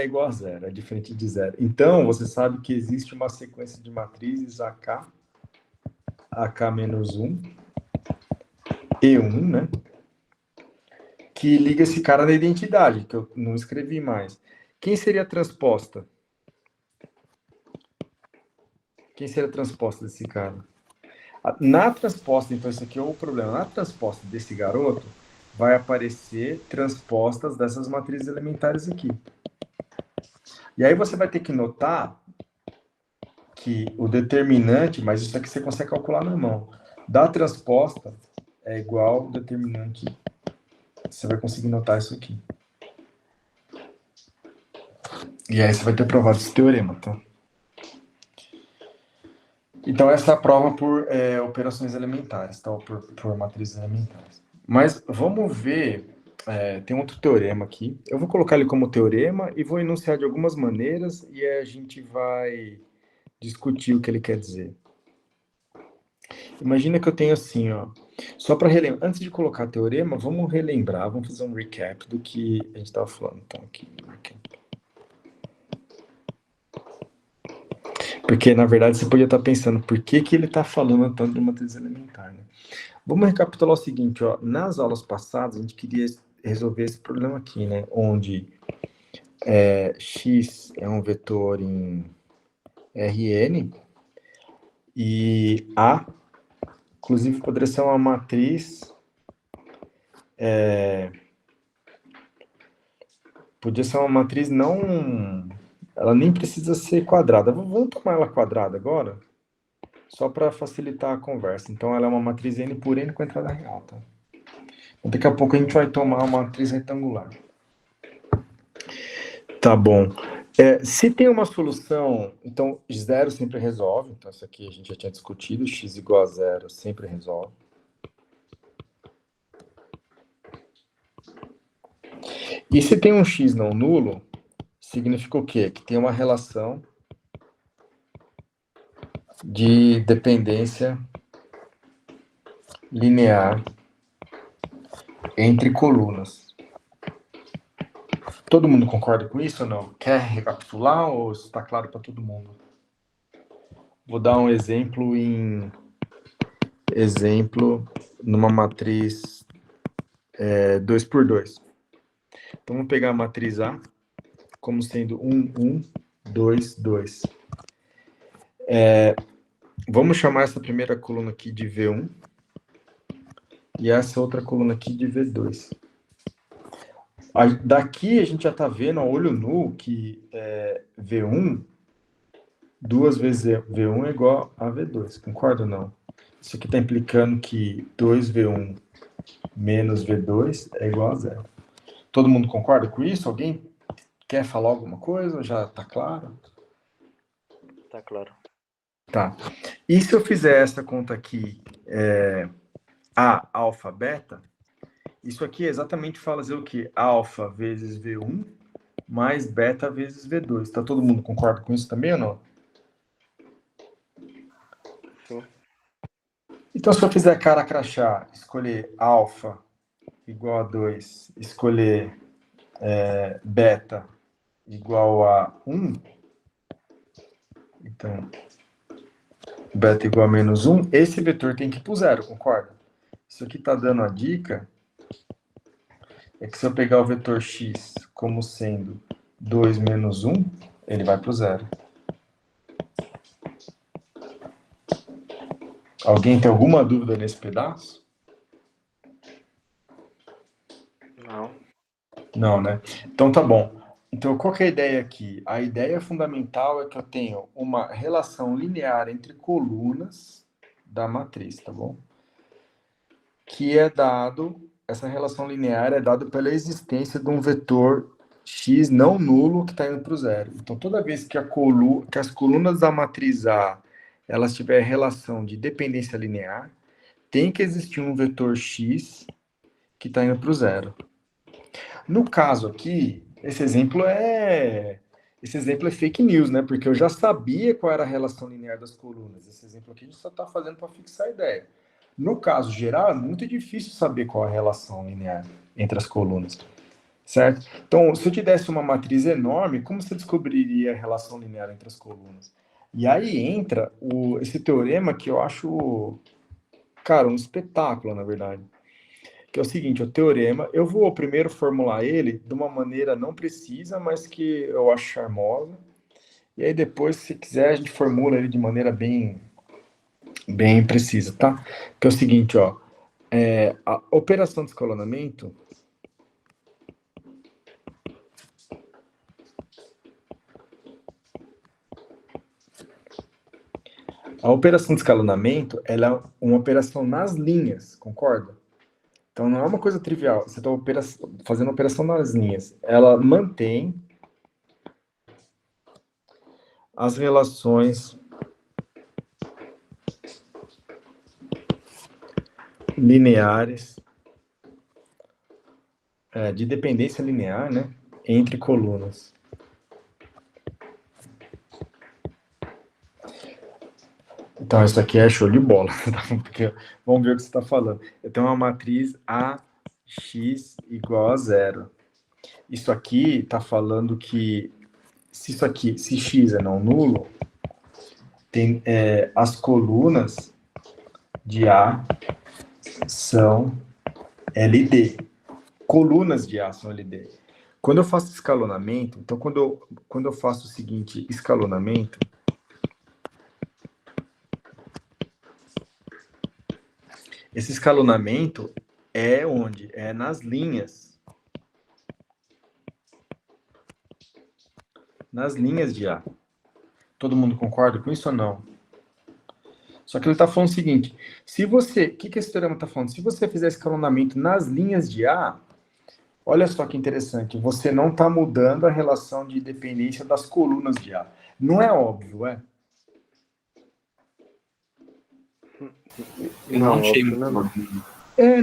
igual a 0, é diferente de 0. Então, você sabe que existe uma sequência de matrizes AK menos 1 e 1, né? Que liga esse cara na identidade, que eu não escrevi mais. Quem seria a transposta? Quem seria a transposta desse cara? Na transposta, então, isso aqui é o problema. Na transposta desse garoto, vai aparecer transpostas dessas matrizes elementares aqui. E aí você vai ter que notar que o determinante, mas isso aqui você consegue calcular na mão, da transposta é igual ao determinante. Você vai conseguir notar isso aqui. E aí você vai ter provado esse teorema, tá? Então, essa é a prova por operações elementares, tá? Por matrizes elementares. Mas vamos ver, tem outro teorema aqui. Eu vou colocar ele como teorema e vou enunciar de algumas maneiras e a gente vai discutir o que ele quer dizer. Imagina que eu tenho assim, ó. Só para relembrar, antes de colocar teorema, vamos relembrar, vamos fazer um recap do que a gente estava falando. Então, aqui, recap. Porque, na verdade, você podia estar pensando por que ele está falando tanto de matriz elementar, né? Vamos recapitular o seguinte, ó. Nas aulas passadas, a gente queria resolver esse problema aqui, né? Onde x é um vetor em Rn e A, inclusive, poderia ser uma matriz... Podia ser uma matriz não... Ela nem precisa ser quadrada. Vamos tomar ela quadrada agora, só para facilitar a conversa. Então, ela é uma matriz n por n com entrada real, tá? Então, daqui a pouco a gente vai tomar uma matriz retangular. Tá bom. Se tem uma solução, então zero sempre resolve. Então, isso aqui a gente já tinha discutido. X igual a zero sempre resolve. E se tem um x não nulo, significa o quê? Que tem uma relação de dependência linear entre colunas. Todo mundo concorda com isso ou não? Quer recapitular ou está claro para todo mundo? Vou dar um exemplo numa matriz 2 por 2. Então, vamos pegar a matriz A como sendo 1, 1, 2, 2. Vamos chamar essa primeira coluna aqui de V1 e essa outra coluna aqui de V2. Daqui a gente já está vendo a olho nu que V1, 2 vezes V1 é igual a V2, concorda ou não? Isso aqui está implicando que 2V1 menos V2 é igual a zero. Todo mundo concorda com isso? Alguém quer falar alguma coisa? Já está claro? Tá claro. Tá. E se eu fizer essa conta aqui, A alfa beta, isso aqui exatamente fazer o quê? Alfa vezes V1 mais beta vezes V2. Tá todo mundo concorda com isso também ou não? Sim. Então, se eu fizer cara crachá, escolher alfa igual a 2, escolher beta igual a 1, então, beta igual a menos 1, esse vetor tem que ir para o zero, concorda? Isso aqui está dando a dica, é que se eu pegar o vetor x como sendo 2 menos 1, ele vai para o zero. Alguém tem alguma dúvida nesse pedaço? Não. Não, né? Então tá bom. Então qual que é a ideia aqui? A ideia fundamental é que eu tenho uma relação linear entre colunas da matriz, tá bom? Que é dado, essa relação linear é dada pela existência de um vetor x não nulo que está indo para o zero. Então toda vez que as colunas da matriz A elas tiverem relação de dependência linear, tem que existir um vetor x que está indo para o zero. No caso aqui, esse exemplo é fake news, né? Porque eu já sabia qual era a relação linear das colunas. Esse exemplo aqui a gente só está fazendo para fixar a ideia. No caso geral, é muito difícil saber qual é a relação linear entre as colunas, certo? Então, se eu te desse uma matriz enorme, como você descobriria a relação linear entre as colunas? E aí entra esse teorema que eu acho, cara, um espetáculo, na verdade. Que é o seguinte, o teorema, eu vou primeiro formular ele de uma maneira não precisa, mas que eu acho charmosa. E aí depois, se quiser, a gente formula ele de maneira bem precisa, tá? Que é o seguinte, ó. A operação de escalonamento... A operação de escalonamento, ela é uma operação nas linhas, concorda? Então, não é uma coisa trivial. Você está fazendo uma operação nas linhas. Ela mantém as relações lineares, de dependência linear, né, entre colunas. Então, isso aqui é show de bola, tá? Porque vamos ver o que você está falando. Eu tenho uma matriz AX igual a zero. Isso aqui está falando que se x é não nulo, tem, as colunas de A são LD. colunas de A são LD. Quando eu faço escalonamento, então quando eu faço o seguinte escalonamento, esse escalonamento é onde? É nas linhas. Nas linhas de A. Todo mundo concorda com isso ou não? Só que ele está falando o seguinte, se você, o que esse teorema está falando? Se você fizer escalonamento nas linhas de A, olha só que interessante, você não está mudando a relação de dependência das colunas de A. Não é óbvio, é? Eu não achei óbvio, muito não. óbvio.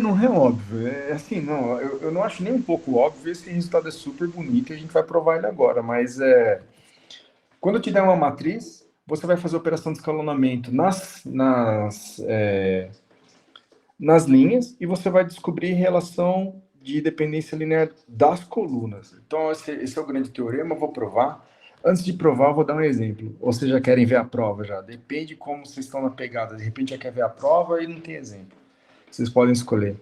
Não é óbvio. É assim, não, eu não acho nem um pouco óbvio, esse resultado é super bonito e a gente vai provar ele agora, mas quando eu te der uma matriz, você vai fazer a operação de escalonamento nas linhas e você vai descobrir relação de dependência linear das colunas. Então, esse é o grande teorema, eu vou provar. Antes de provar, eu vou dar um exemplo. Ou vocês já querem ver a prova já? Depende de como vocês estão na pegada. De repente já quer ver a prova e não tem exemplo. Vocês podem escolher.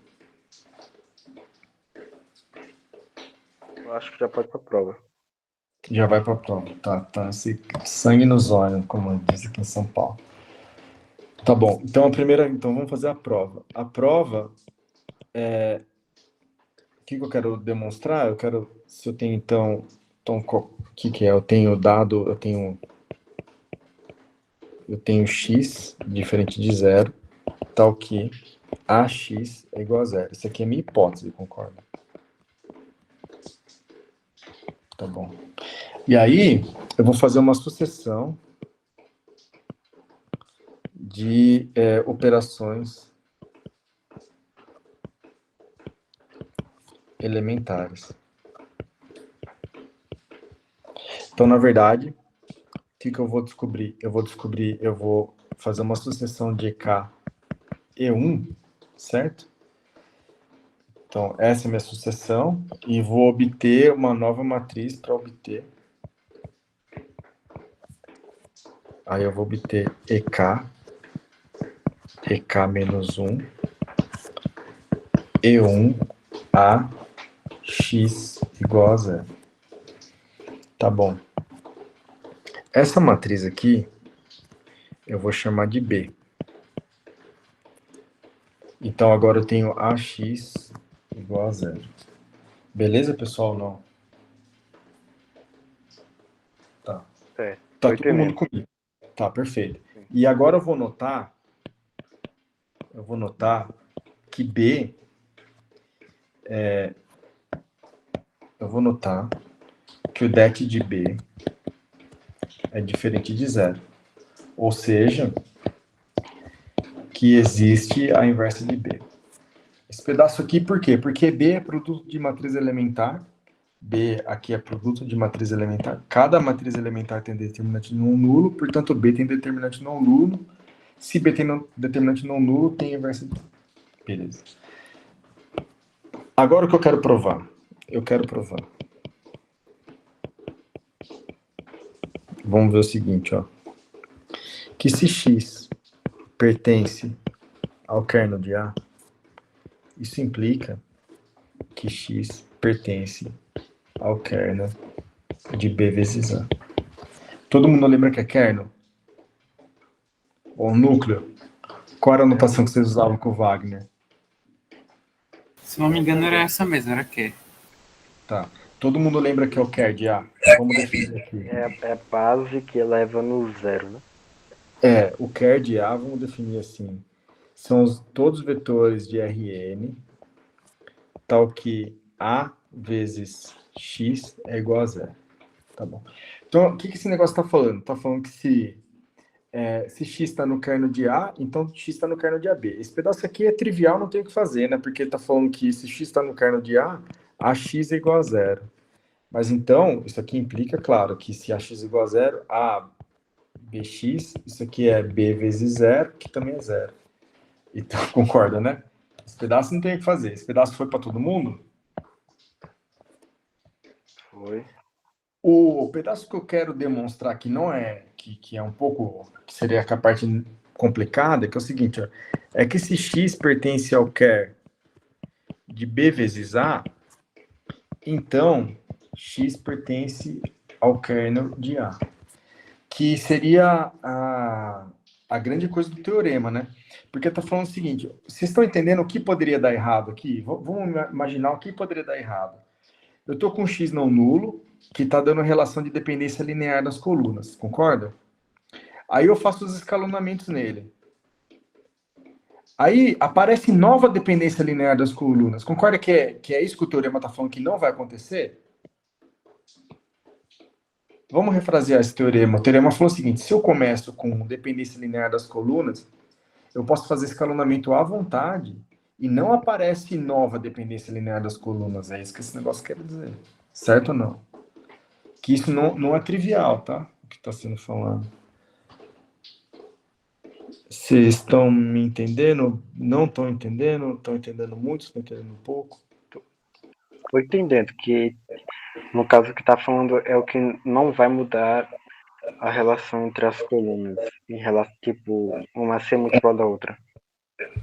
Eu acho que já pode pra prova. Já vai para a prova. Tá. Sangue nos olhos, como diz aqui em São Paulo. Tá bom. Então, então vamos fazer a prova. A prova o que eu quero demonstrar? Se eu tenho, então o que é? Eu tenho dado, eu tenho x diferente de zero, tal que ax é igual a zero. Isso aqui é minha hipótese, concorda? Tá bom. E aí, eu vou fazer uma sucessão de operações elementares. Então, na verdade, o que eu vou descobrir? Eu vou fazer uma sucessão de EK E1, certo? Então, essa é a minha sucessão e vou obter uma nova matriz para obter. Aí eu vou obter EK menos 1, E1, A, X igual a zero. Tá bom. Essa matriz aqui, eu vou chamar de B. Então, agora eu tenho AX igual a zero. Beleza, pessoal? Não? Tá. É, Tá tô todo mundo entendendo. comigo. Tá, perfeito. E agora eu vou notar que B eu vou notar que o det de B é diferente de zero. Ou seja, que existe a inversa de B. Esse pedaço aqui, por quê? Porque B é produto de matriz elementar. B aqui é produto de matriz elementar. Cada matriz elementar tem determinante não nulo, portanto, B tem determinante não nulo. Se B tem determinante não nulo, tem inversa de B. Beleza. Agora o que eu quero provar? Vamos ver o seguinte, ó. Que se X pertence ao kernel de A, isso implica que X pertence ao kernel de B vezes A. Todo mundo lembra que é kernel? Ou núcleo? Qual era a notação que vocês usavam com o Wagner? Se não me engano, era essa mesmo, era Q. Tá. Todo mundo lembra que é o Ker de A? Vamos definir aqui. É a base que eleva no zero, né? O Ker de A, vamos definir assim. São todos os vetores de Rn, tal que A vezes X é igual a zero. Tá bom. Então, o que esse negócio está falando? Está falando que se X está no kernel de A, então X está no kernel de AB. Esse pedaço aqui é trivial, não tem o que fazer, né? Porque está falando que se X está no kernel de A, AX é igual a zero. Mas então, isso aqui implica, claro, que se AX é igual a zero, A, BX, isso aqui é B vezes zero, que também é zero. Então, concorda, né? Esse pedaço não tem o que fazer. Esse pedaço foi para todo mundo? Foi. O pedaço que eu quero demonstrar que não é, que é um pouco, que seria a parte complicada, que é o seguinte, ó, é que se X pertence ao Ker de B vezes A, então x pertence ao kernel de A. Que seria a grande coisa do teorema, né? Porque está falando o seguinte, vocês estão entendendo o que poderia dar errado aqui? Vamos imaginar o que poderia dar errado. Eu estou com um x não nulo, que está dando relação de dependência linear das colunas, concorda? Aí eu faço os escalonamentos nele. Aí aparece nova dependência linear das colunas. Concorda que é isso que o teorema está falando que não vai acontecer? Vamos refrasear esse teorema. O teorema falou o seguinte, se eu começo com dependência linear das colunas, eu posso fazer escalonamento à vontade e não aparece nova dependência linear das colunas. É isso que esse negócio quer dizer. Certo ou não? Que isso não é trivial, tá? O que está sendo falado. Vocês estão me entendendo? Não estão entendendo? Estão entendendo muito? Estão entendendo pouco? Estou entendendo que, no caso, o que está falando é o que não vai mudar a relação entre as colunas, em relação, tipo, uma ser múltipla da outra.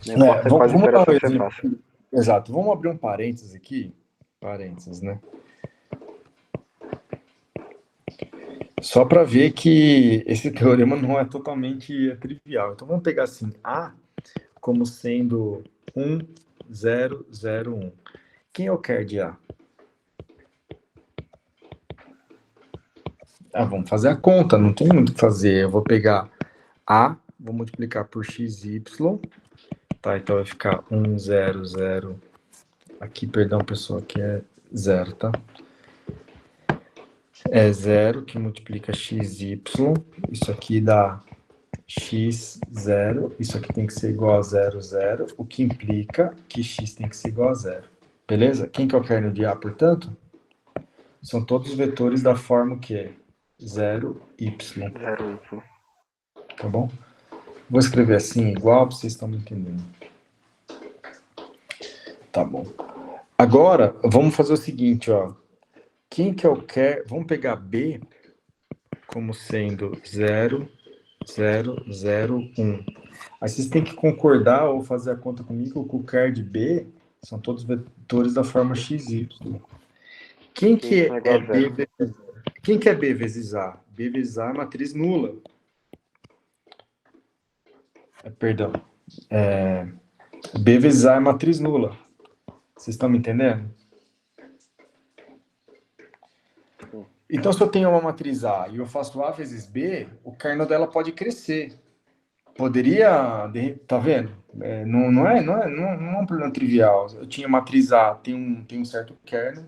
Não importa quais Vamos dar um operações você exemplo. faça. Exato. Vamos abrir um parênteses aqui. Parênteses, né? Só para ver que esse teorema não é totalmente trivial. Então, vamos pegar assim, A como sendo 1, 0, 0, 1. Quem é o Ker de A? Vamos fazer a conta, não tem muito o que fazer. Eu vou pegar A, vou multiplicar por XY. Tá, então vai ficar 1, 0, 0. Aqui, perdão, pessoal, aqui é 0, tá? É 0 que multiplica XY. Isso aqui dá x0, isso aqui tem que ser igual a 0, 0, o que implica que x tem que ser igual a 0. Beleza? Quem que é o kernel de A, portanto? São todos vetores da forma que é 0y. 0y. Tá bom? Vou escrever assim, igual, para vocês estão me entendendo. Tá bom. Agora, vamos fazer o seguinte, ó. Quem que é o kernel? Vamos pegar B como sendo 0, 0, 0, 1. Aí vocês têm que concordar ou fazer a conta comigo que o ker de B são todos vetores da forma XY. Quem que é B vezes A? Quem que é B vezes A? B vezes A é matriz nula. Perdão. B vezes A é matriz nula. Vocês estão me entendendo? Então, se eu tenho uma matriz A e eu faço A vezes B, o kernel dela pode crescer. Poderia, tá vendo? Não é um problema trivial. Eu tinha matriz A, tem um certo kernel.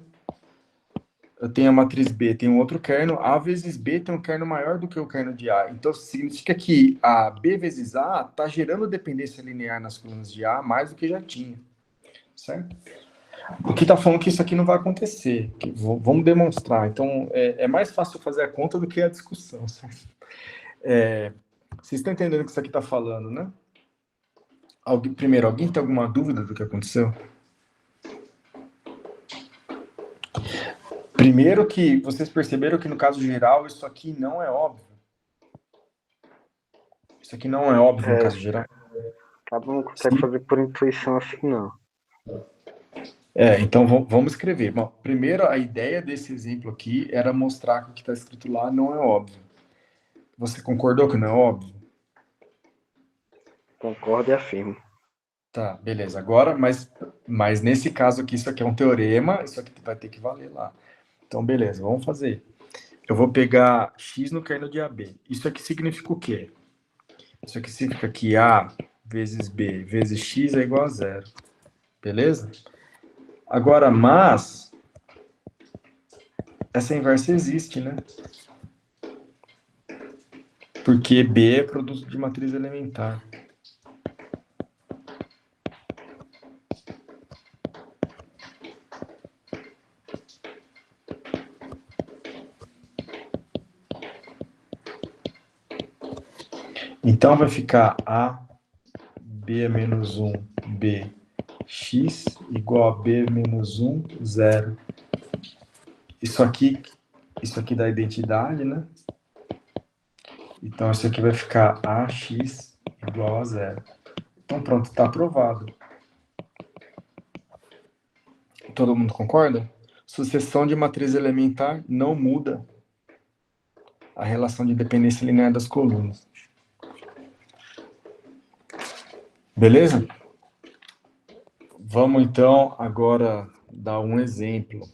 Eu tenho a matriz B, tem um outro kernel. A vezes B tem um kernel maior do que o kernel de A. Então, significa que a B vezes A está gerando dependência linear nas colunas de A mais do que já tinha. Certo? O que está falando que isso aqui não vai acontecer. Vamos demonstrar. Então, é mais fácil fazer a conta do que a discussão. Certo? Vocês estão entendendo o que isso aqui está falando, né? Primeiro, alguém tem alguma dúvida do que aconteceu? Primeiro que vocês perceberam que no caso geral isso aqui não é óbvio. Isso aqui não é óbvio no caso geral. Cada um não consegue fazer por intuição assim, não. Então vamos escrever. Bom, primeiro, a ideia desse exemplo aqui era mostrar que o que está escrito lá não é óbvio. Você concordou que não é óbvio? Concordo e afirmo. Tá, beleza. Agora, mas nesse caso aqui, isso aqui é um teorema, isso aqui vai ter que valer lá. Então, beleza, vamos fazer. Eu vou pegar x no kernel de AB. Isso aqui significa o quê? Isso aqui significa que A vezes B vezes x é igual a 0. Beleza? Agora, mas essa inversa existe, né? Porque B é produto de matriz elementar. Então vai ficar A, B menos 1, B, x igual a B menos 1, 0. Isso aqui dá identidade, né? Então isso aqui vai ficar AX igual a 0. Então pronto, está aprovado. Todo mundo concorda? Sucessão de matriz elementar não muda a relação de dependência linear das colunas. Beleza? Vamos então agora dar um exemplo.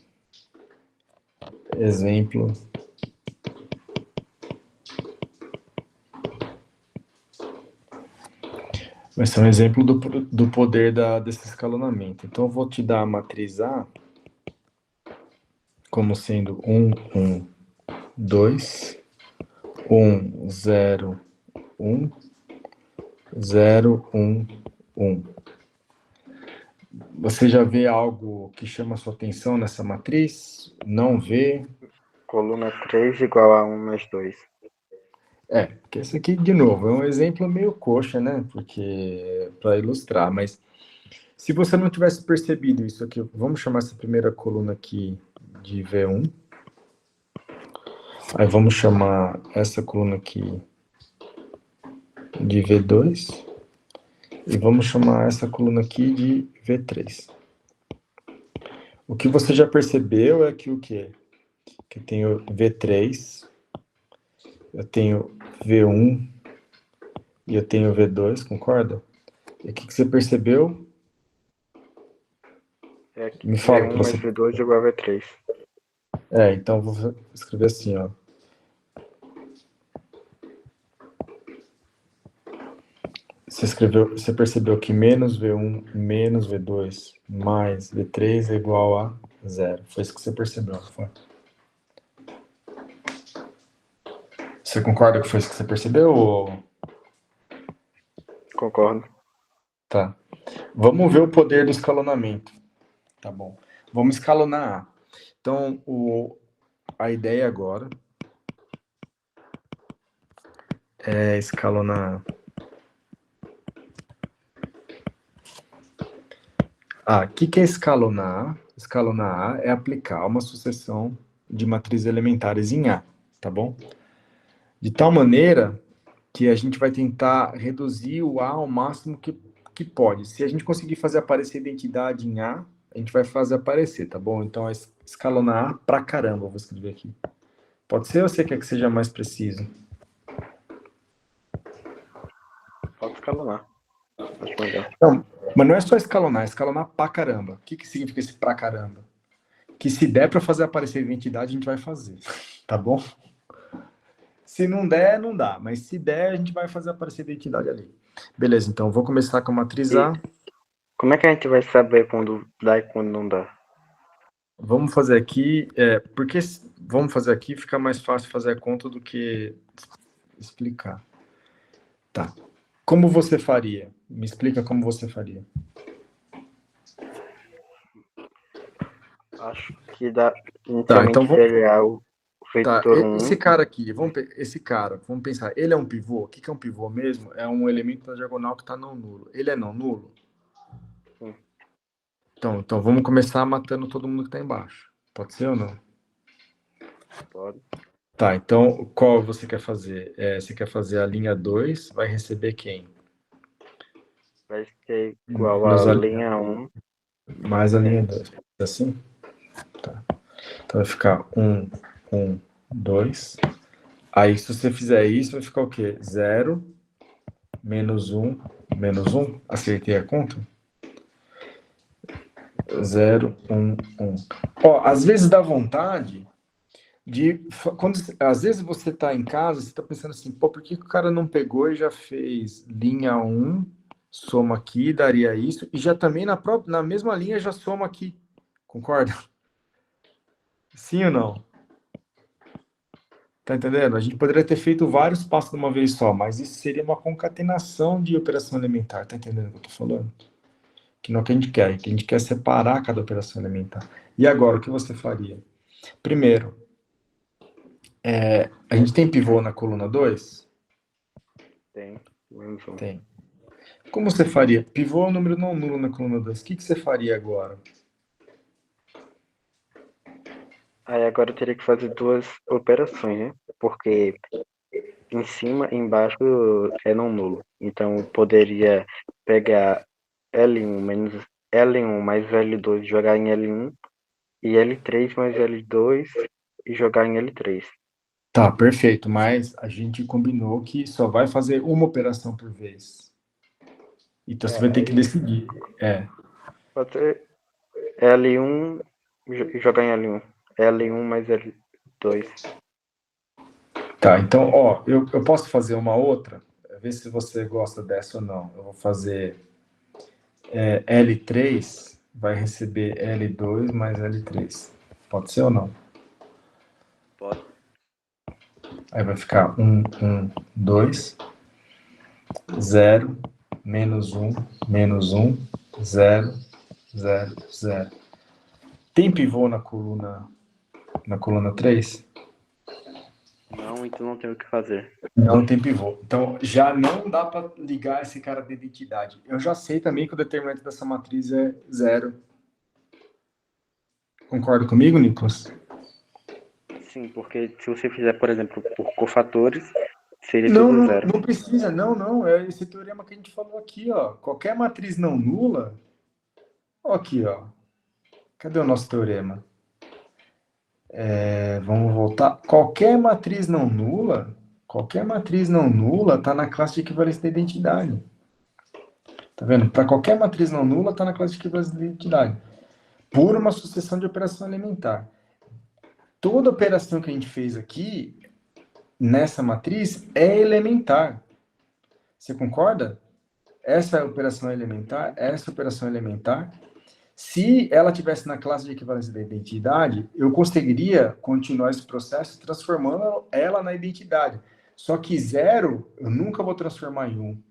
Vai ser um exemplo do poder desse escalonamento. Então, eu vou te dar a matriz A como sendo 1, 1, 2, 1, 0, 1, 0, 1, 1. Você já vê algo que chama a sua atenção nessa matriz? Não vê? Coluna 3 igual a 1 mais 2. Porque esse aqui, de novo, é um exemplo meio coxa, né? Porque para ilustrar, mas se você não tivesse percebido isso aqui, vamos chamar essa primeira coluna aqui de V1. Aí vamos chamar essa coluna aqui de V2. E vamos chamar essa coluna aqui de V3. O que você já percebeu é que o quê? Que eu tenho V3, eu tenho V1 e eu tenho V2, concorda? E o que você percebeu? É que Me fala V1 que mais você... V2 igual a V3. Então eu vou escrever assim, ó. Você percebeu que menos V1 menos V2 mais V3 é igual a 0. Foi isso que você percebeu, não foi? Você concorda que foi isso que você percebeu? Ou... Concordo. Tá. Vamos ver o poder do escalonamento. Tá bom. Vamos escalonar A. Então, a ideia agora é escalonar A. O que é escalonar A? Escalonar A é aplicar uma sucessão de matrizes elementares em A, tá bom? De tal maneira que a gente vai tentar reduzir o A ao máximo que pode. Se a gente conseguir fazer aparecer identidade em A, a gente vai fazer aparecer, tá bom? Então, é escalonar A pra caramba, eu vou escrever aqui. Pode ser ou você quer que seja mais preciso? Pode escalonar. Acho melhor. Não, mas não é só escalonar, é escalonar pra caramba. O que significa esse pra caramba? Que se der pra fazer aparecer identidade, a gente vai fazer, tá bom? Se não der, não dá. Mas se der, a gente vai fazer aparecer identidade ali. Beleza, então vou começar com a matriz A. Como é que a gente vai saber quando dá e quando não dá? Vamos fazer aqui, porque vamos fazer aqui, fica mais fácil fazer a conta do que explicar. Tá. Como você faria? Me explica como você faria. Acho que dá Tá, inicialmente então vamos... pegar o Tá, vetor 1. esse cara aqui, vamos pensar, ele é um pivô? O que é um pivô mesmo? É um elemento da diagonal que está não nulo. Ele é não nulo? Sim. Então vamos começar matando todo mundo que está embaixo. Pode ser ou não? Pode. Tá, então qual você quer fazer? Você quer fazer a linha 2, vai receber quem? Vai ser igual a linha 1. Mais a linha 2. Assim? Tá. Então vai ficar 1, 1, 2. Aí se você fizer isso, vai ficar o quê? 0, menos 1, menos 1. Acertei a conta? 0, 1, 1. Ó, às vezes dá vontade às vezes você está em casa, você está pensando assim, pô, por que o cara não pegou e já fez linha 1, soma aqui, daria isso, e já também na mesma linha já soma aqui. Concorda? Sim ou não? Tá entendendo? A gente poderia ter feito vários passos de uma vez só, mas isso seria uma concatenação de operação elementar. Tá entendendo o que eu tô falando? Que não é o que a gente quer. Que a gente quer separar cada operação elementar. E agora, o que você faria? Primeiro, a gente tem pivô na coluna 2? Tem. Menos 1. Tem. Como você faria? Pivô é um número não nulo na coluna 2. O que você faria agora? Aí agora eu teria que fazer duas operações, né? Porque em cima e embaixo é não nulo. Então eu poderia pegar L1 menos L1 mais L2 e jogar em L1 e L3 mais L2 e jogar em L3. Tá, perfeito, mas a gente combinou que só vai fazer uma operação por vez. Então você vai ter que decidir. Pode ser L1 e jogar em L1. L1 mais L2. Tá, então, ó, eu posso fazer uma outra? Ver se você gosta dessa ou não. Eu vou fazer L3 vai receber L2 mais L3. Pode ser ou não? Pode. Aí vai ficar 1, 1, 2, 0, menos 1, menos 1, 0, 0, 0. Tem pivô na coluna 3? Não, então não tem o que fazer. Não tem pivô. Então, já não dá para ligar esse cara da identidade. Eu já sei também que o determinante dessa matriz é 0. Concorda comigo, Nicolas? Sim, porque se você fizer, por exemplo, por cofatores, seria Não, tudo não, zero. não precisa. Não. É esse teorema que a gente falou aqui, ó. Qualquer matriz não nula... Ó aqui, ó. Cadê o nosso teorema? Vamos voltar. Qualquer matriz não nula está na classe de equivalência da identidade. Tá vendo? Para qualquer matriz não nula, está na classe de equivalência da identidade. Por uma sucessão de operação elementar. Toda operação que a gente fez aqui, nessa matriz, é elementar. Você concorda? Essa é a operação elementar, essa é a operação elementar. Se ela tivesse na classe de equivalência da identidade, eu conseguiria continuar esse processo transformando ela na identidade. Só que 0, eu nunca vou transformar em 1.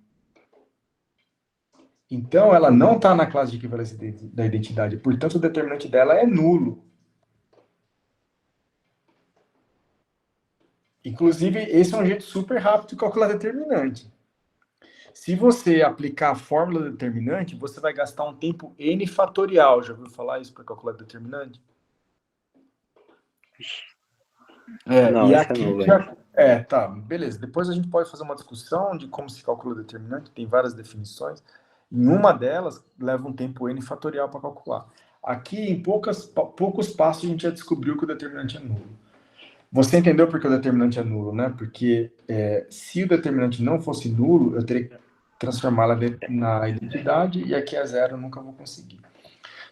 Então, ela não está na classe de equivalência da identidade. Portanto, o determinante dela é nulo. Inclusive, esse é um jeito super rápido de calcular determinante. Se você aplicar a fórmula do determinante, você vai gastar um tempo n fatorial. Já ouviu falar isso para calcular determinante? Não, E essa é aqui nula. já... tá, beleza. Depois a gente pode fazer uma discussão de como se calcula determinante, tem várias definições. Em uma delas, leva um tempo n fatorial para calcular. Aqui, em poucos passos, a gente já descobriu que o determinante é nulo. Você entendeu por que o determinante é nulo, né? Porque se o determinante não fosse nulo, eu teria que transformá-la na identidade, e aqui é 0, eu nunca vou conseguir.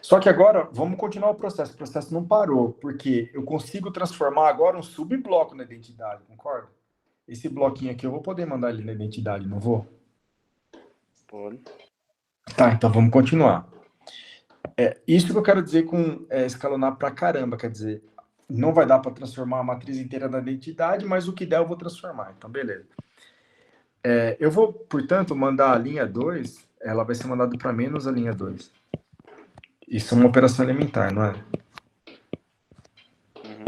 Só que agora, vamos continuar o processo não parou, porque eu consigo transformar agora um subbloco na identidade, concorda? Esse bloquinho aqui eu vou poder mandar ele na identidade, não vou? Pode. Tá, então vamos continuar. Isso que eu quero dizer com escalonar pra caramba, quer dizer, não vai dar para transformar a matriz inteira na identidade, mas o que der eu vou transformar, então beleza. Eu vou, portanto, mandar a linha 2, ela vai ser mandada para menos a linha 2. Isso é uma operação elementar, não é? Uhum.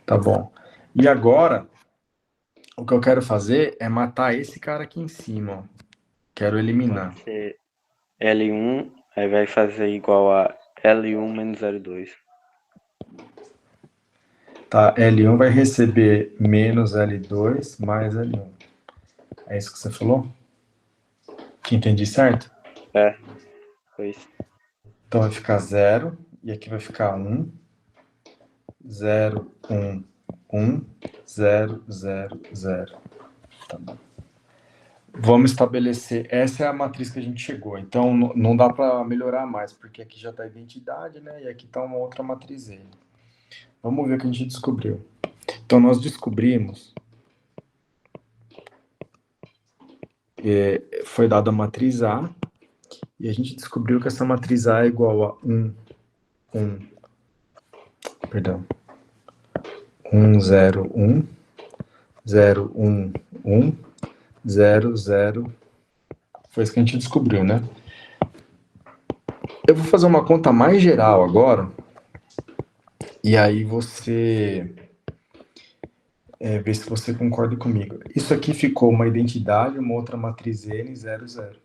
Tá bom. E agora, o que eu quero fazer é matar esse cara aqui em cima, ó. Quero eliminar. Pode ser L1, aí vai fazer igual a L1 menos L2. Tá, L1 vai receber menos L2 mais L1. É isso que você falou? Que entendi certo? Foi isso. Então vai ficar 0, e aqui vai ficar 1, 0, 1, 1, 0, 0, 0. Tá bom. Vamos estabelecer, essa é a matriz que a gente chegou, então não dá para melhorar mais, porque aqui já está a identidade, né? E aqui está uma outra matriz N. Vamos ver o que a gente descobriu. Então nós descobrimos, foi dada a matriz A, e a gente descobriu que essa matriz A é igual a 1, 0, 1, 0, 1, 1, 0, 0. Foi isso que a gente descobriu, né? Eu vou fazer uma conta mais geral agora, e aí você vê se você concorda comigo. Isso aqui ficou uma identidade, uma outra matriz N, 0, 0.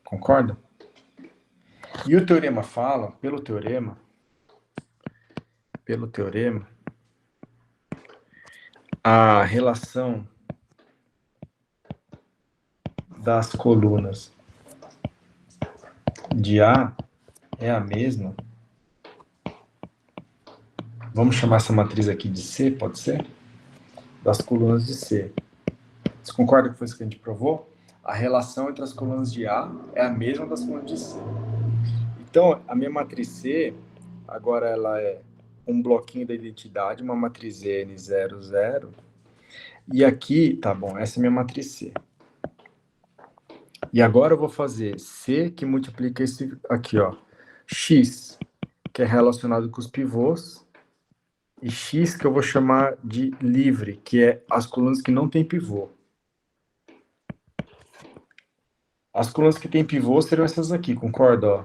Concorda? E o teorema fala, pelo teorema, a relação das colunas de A é a mesma. Vamos chamar essa matriz aqui de C, pode ser? Das colunas de C. Você concorda que foi isso que a gente provou? A relação entre as colunas de A é a mesma das colunas de C. Então, a minha matriz C, agora ela é um bloquinho da identidade, uma matriz N00. E aqui, tá bom, essa é a minha matriz C. E agora eu vou fazer C que multiplica esse aqui, ó. X, que é relacionado com os pivôs. E X que eu vou chamar de livre, que é as colunas que não tem pivô. As colunas que tem pivô serão essas aqui, concorda? Ó?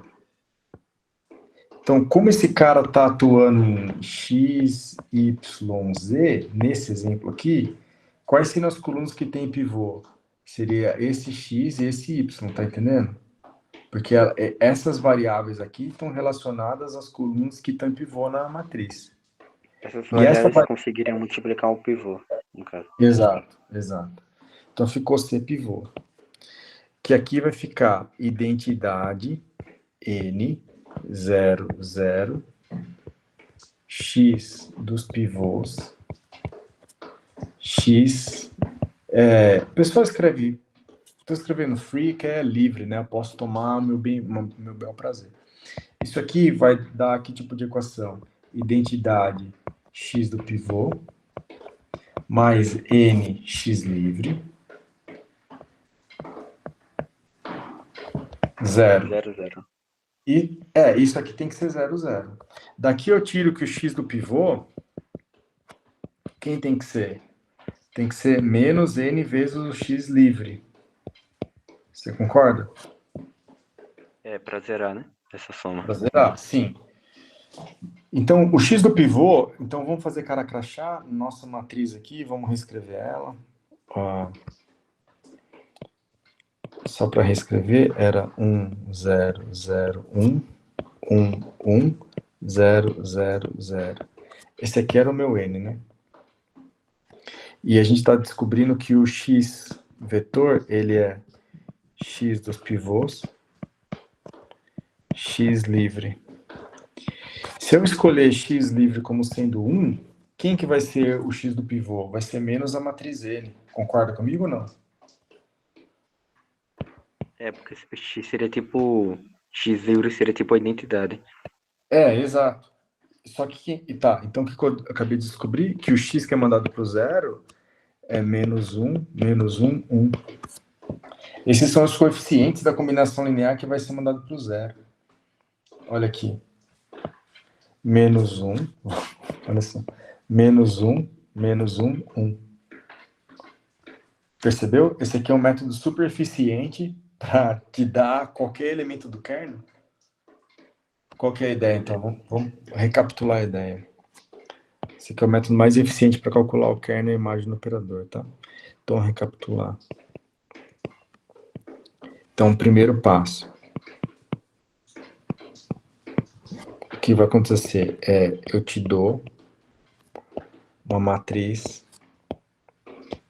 Então, como esse cara está atuando em X, Y, Z, nesse exemplo aqui, quais seriam as colunas que tem pivô? Seria esse X e esse Y, tá entendendo? Porque essas variáveis aqui estão relacionadas às colunas que estão em pivô na matriz. Essas E essa variáveis conseguiriam multiplicar um pivô, no caso. Exato. Então ficou C pivô. Que aqui vai ficar identidade N00 X dos pivôs X. O pessoal escreve. Estou escrevendo free, que é livre, né? Eu posso tomar meu bel prazer. Isso aqui vai dar que tipo de equação? Identidade X do pivô mais N X livre 0. 0. E isso aqui tem que ser 0. Daqui eu tiro que o X do pivô, quem tem que ser? Tem que ser menos N vezes o X livre. Você concorda? Para zerar, né? Essa soma. Para zerar, sim. Então, o X do pivô, então vamos fazer cara crachá, nossa matriz aqui, vamos reescrever ela. Ó, só para reescrever, era 1, 0, 0, 1, 1, 1, 0, 0, 0. Esse aqui era o meu N, né? E a gente está descobrindo que o X vetor, ele é X dos pivôs, X livre. Se eu escolher X livre como sendo 1, quem que vai ser o X do pivô? Vai ser menos a matriz N. Concorda comigo ou não? Porque esse X seria tipo... X livre seria tipo a identidade. Exato. Só que, tá, então o que eu acabei de descobrir? Que o X que é mandado para o 0 é menos 1, 1. Esses são os coeficientes da combinação linear que vai ser mandado para o 0. Olha aqui. Menos 1, olha só. Menos 1, 1. Percebeu? Esse aqui é um método super eficiente para te dar qualquer elemento do kernel. Qual que é a ideia, então? Vamos recapitular a ideia. Esse aqui é o método mais eficiente para calcular o kernel e a imagem do operador, tá? Então, recapitular. Então, primeiro passo. O que vai acontecer é, eu te dou uma matriz.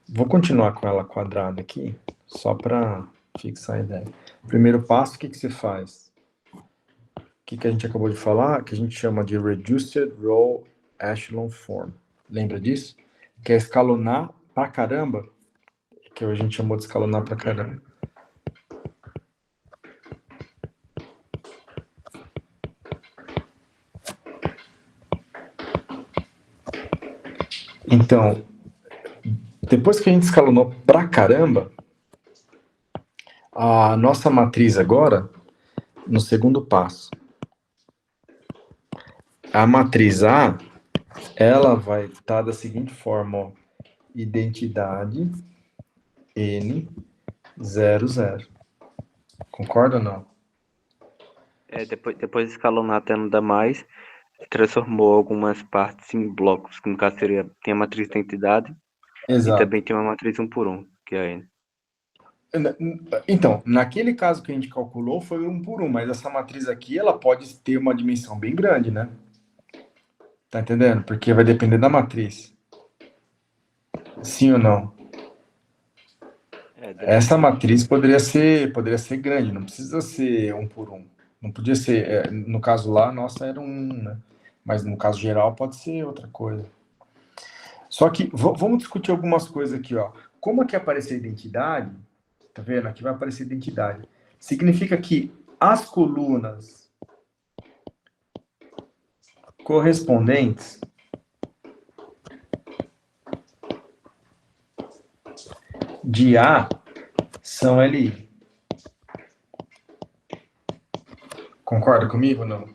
Vou continuar com ela quadrada aqui, só para fixar a ideia. Primeiro passo, o que você faz? O que a gente acabou de falar? Que a gente chama de Reduced Row Echelon Form. Lembra disso? Que é escalonar pra caramba, que a gente chamou de escalonar pra caramba. Então, depois que a gente escalonou pra caramba, a nossa matriz agora, no segundo passo, a matriz A, ela vai estar da seguinte forma, ó, identidade N00. Concorda ou não? Depois de escalonar até não dar mais, transformou algumas partes em blocos, que no caso seria, tem a matriz de identidade. Exato. E também tem uma matriz 1 por 1, que é a N. Então, naquele caso que a gente calculou foi 1 por 1, mas essa matriz aqui, ela pode ter uma dimensão bem grande, né? Tá entendendo? Porque vai depender da matriz. Sim ou não? Essa matriz poderia ser grande, não precisa ser 1 por 1. Não podia ser, no caso lá, nossa era um, né? Mas no caso geral pode ser outra coisa. Só que vamos discutir algumas coisas aqui, ó. Como aqui aparecer identidade, tá vendo? Aqui vai aparecer identidade. Significa que as colunas correspondentes de A são LI. Concorda comigo ou não?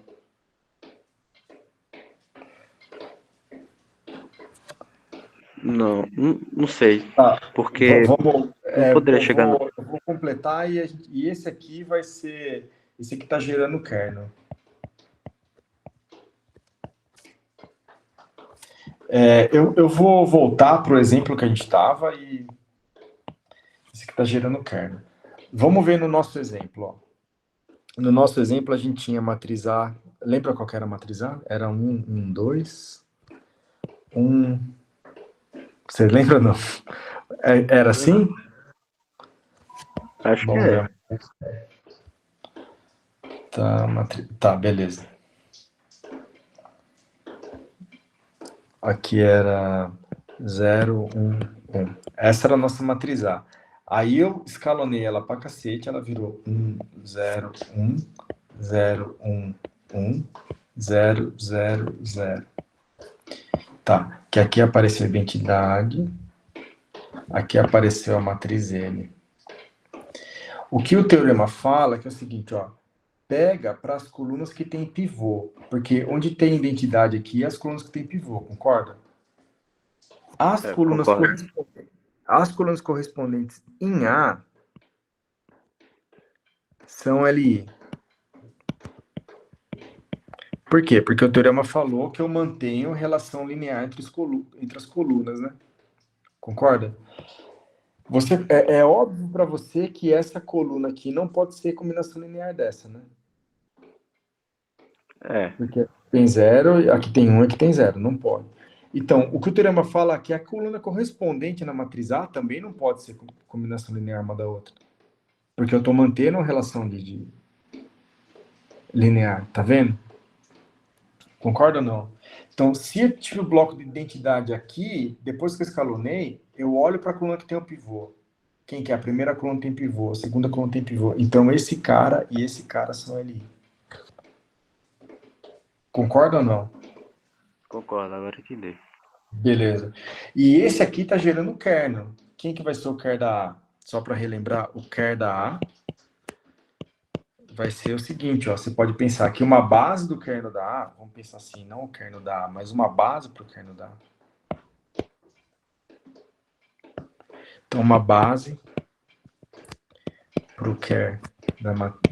Não sei. Tá. Porque Vamos, não poderia chegar no. eu vou completar e esse aqui vai ser. Esse aqui está gerando o kernel. Eu vou voltar para o exemplo que a gente estava e esse aqui está gerando o kernel. Vamos ver no nosso exemplo. Ó. No nosso exemplo, a gente tinha matriz A. Lembra qual que era a matriz A? Era 1, 1, 2, 1. Você lembra ou não? Era assim? Acho que Vamos é. ver. Tá, beleza. Aqui era 0, 1, 1. Essa era a nossa matriz A. Aí eu escalonei ela pra cacete, ela virou 1, 0, 1, 0, 1, 1, 0, 0, 0. Tá, que aqui apareceu a identidade, aqui apareceu a matriz N. O que o teorema fala é que é o seguinte, ó, pega para as colunas que tem pivô, porque onde tem identidade aqui é as colunas que tem pivô, concorda? As colunas correspondentes em A são LI. Por quê? Porque o teorema falou que eu mantenho relação linear entre as colunas, né? Concorda? É óbvio para você que essa coluna aqui não pode ser combinação linear dessa, né? Porque tem 0, aqui tem 1, aqui tem 0. Não pode. Então, o que o teorema fala é que a coluna correspondente na matriz A também não pode ser combinação linear uma da outra. Porque eu estou mantendo uma relação de linear, tá vendo? Concorda ou não? Então, se eu tiro o bloco de identidade aqui, depois que eu escalonei, eu olho para a coluna que tem o pivô. Quem que é? A primeira coluna tem pivô, a segunda coluna tem pivô. Então, esse cara e esse cara são LI. Concorda ou não? Concordo, agora entendi. Beleza. E esse aqui está gerando o kernel. Quem que vai ser o kernel da A? Só para relembrar, o kernel da A vai ser o seguinte, ó, você pode pensar que uma base do kernel da A, vamos pensar assim, não o kernel da A, mas uma base para o kernel da A. Então, uma base para o kernel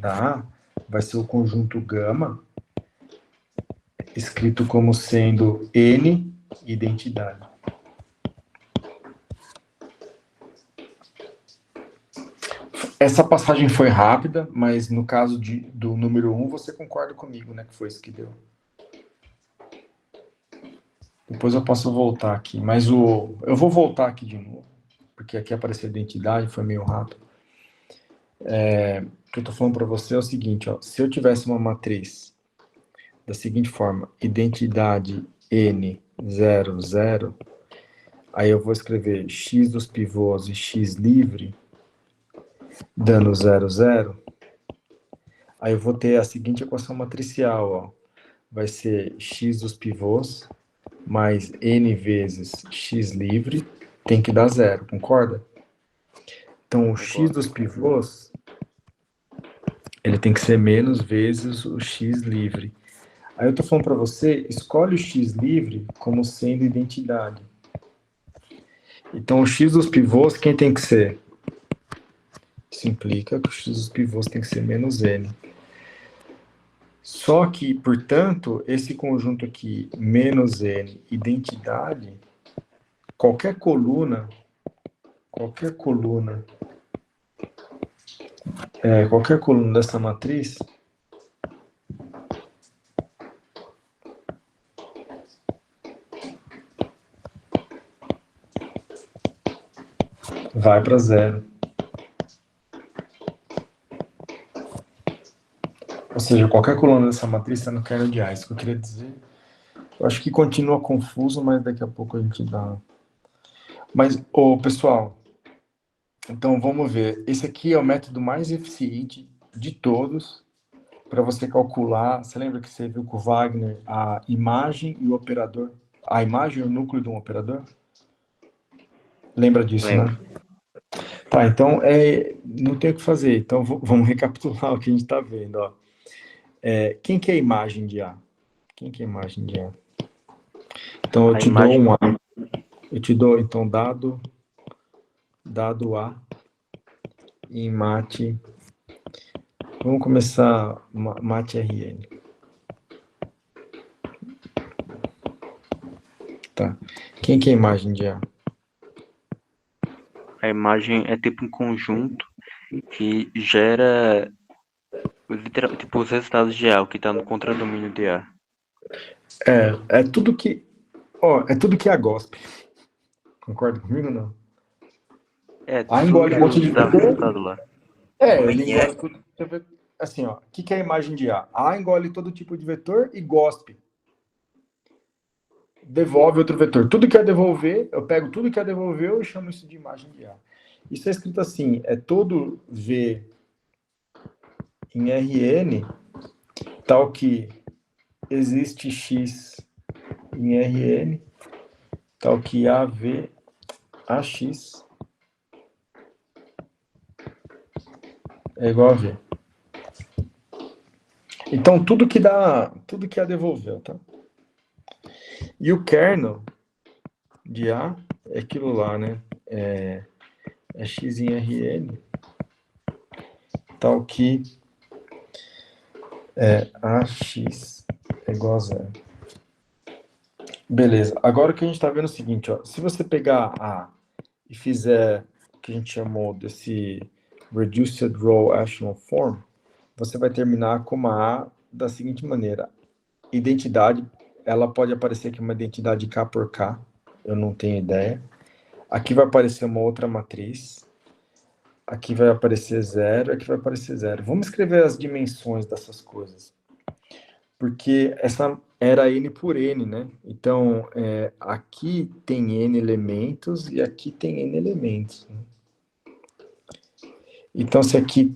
da A vai ser o conjunto gama, escrito como sendo N identidade. Essa passagem foi rápida, mas no caso do número 1, você concorda comigo, né? Que foi isso que deu. Depois eu posso voltar aqui, mas eu vou voltar aqui de novo, porque aqui apareceu a identidade, foi meio rápido. O que eu estou falando para você é o seguinte, ó, se eu tivesse uma matriz da seguinte forma, identidade N00, aí eu vou escrever x dos pivôs e x livre, dando 00, aí eu vou ter a seguinte equação matricial, ó, vai ser x dos pivôs mais n vezes x livre, tem que dar 0, concorda? Então, o x dos pivôs, ele tem que ser menos vezes o x livre. Aí eu tô falando para você, escolhe o x livre como sendo identidade. Então, o x dos pivôs, quem tem que ser? Isso implica que o x dos pivôs tem que ser menos n. Só que, portanto, esse conjunto aqui, menos n, identidade, qualquer coluna dessa matriz vai para 0. Ou seja, qualquer coluna dessa matriz está no kernel de A. Isso que eu queria dizer. Eu acho que continua confuso, mas daqui a pouco a gente dá. Mas, pessoal, então vamos ver. Esse aqui é o método mais eficiente de todos para você calcular. Você lembra que você viu com o Wagner a imagem e o operador? A imagem e o núcleo de um operador? Lembra disso, Lembro. né? Tá, então não tem o que fazer. Então vamos recapitular o que a gente está vendo. Ó. Quem que é a imagem de A? Quem que é a imagem de A? Então eu A te imagem- dou um A. Eu te dou, então, dado A em mate. Vamos começar mate RN. Tá. Quem que é a imagem de A? A imagem é tipo um conjunto que gera tipo, os resultados de A, o que está no contradomínio de A. É tudo que... é tudo que é a GOSP. Concorda comigo ou não? A engole um monte de dá vetor. resultado lá. Ele engole tudo. Assim, ó. O que é a imagem de A? A engole todo tipo de vetor e GOSP devolve outro vetor. Tudo que é devolver, eu pego tudo que é devolver, eu chamo isso de imagem de A. Isso é escrito assim, é todo V em Rn, tal que existe X em Rn, tal que AV, AX é igual a V. Então, tudo que é devolver, tá? E o kernel de A é aquilo lá, né? É X em Rn, tal que AX é igual a zero. Beleza. Agora o que a gente está vendo é o seguinte, ó. Se você pegar A e fizer o que a gente chamou desse Reduced Row Echelon Form, você vai terminar com uma A da seguinte maneira. Identidade, ela pode aparecer aqui uma identidade K por K, eu não tenho ideia. Aqui vai aparecer uma outra matriz. Aqui vai aparecer 0, aqui vai aparecer 0. Vamos escrever as dimensões dessas coisas. Porque essa era N por N, né? Então, aqui tem N elementos e aqui tem N elementos. Né? Então, se aqui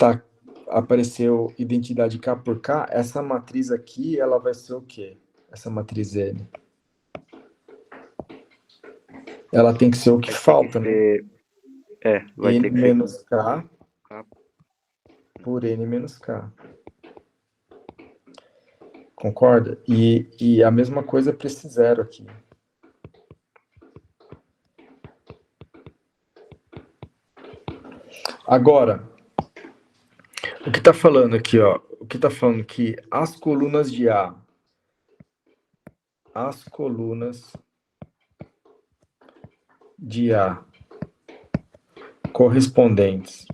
apareceu identidade K por K, essa matriz aqui, ela vai ser o quê? Essa matriz N. Ela tem que ser o que falta, né? Vai N ter que menos K por N menos K. Concorda? E a mesma coisa para esse zero aqui. Agora, o que está falando aqui, ó? O que está falando que as colunas de A, correspondentes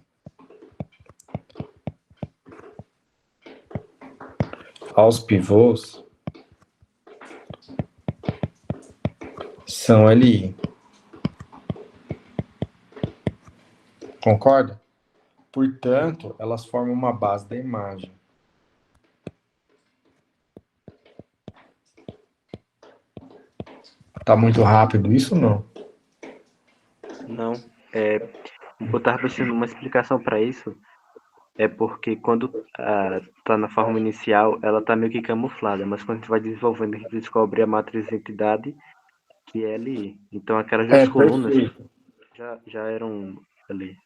aos pivôs são LI. Concorda? Portanto, elas formam uma base da imagem. Tá muito rápido isso ou não? Não. Eu estava pensando uma explicação para isso. É porque quando tá na forma inicial, ela tá meio que camuflada, mas quando a gente vai desenvolvendo, a gente descobre a matriz de entidade, que é ali. Então aquelas duas colunas Perfeito. já eram ali.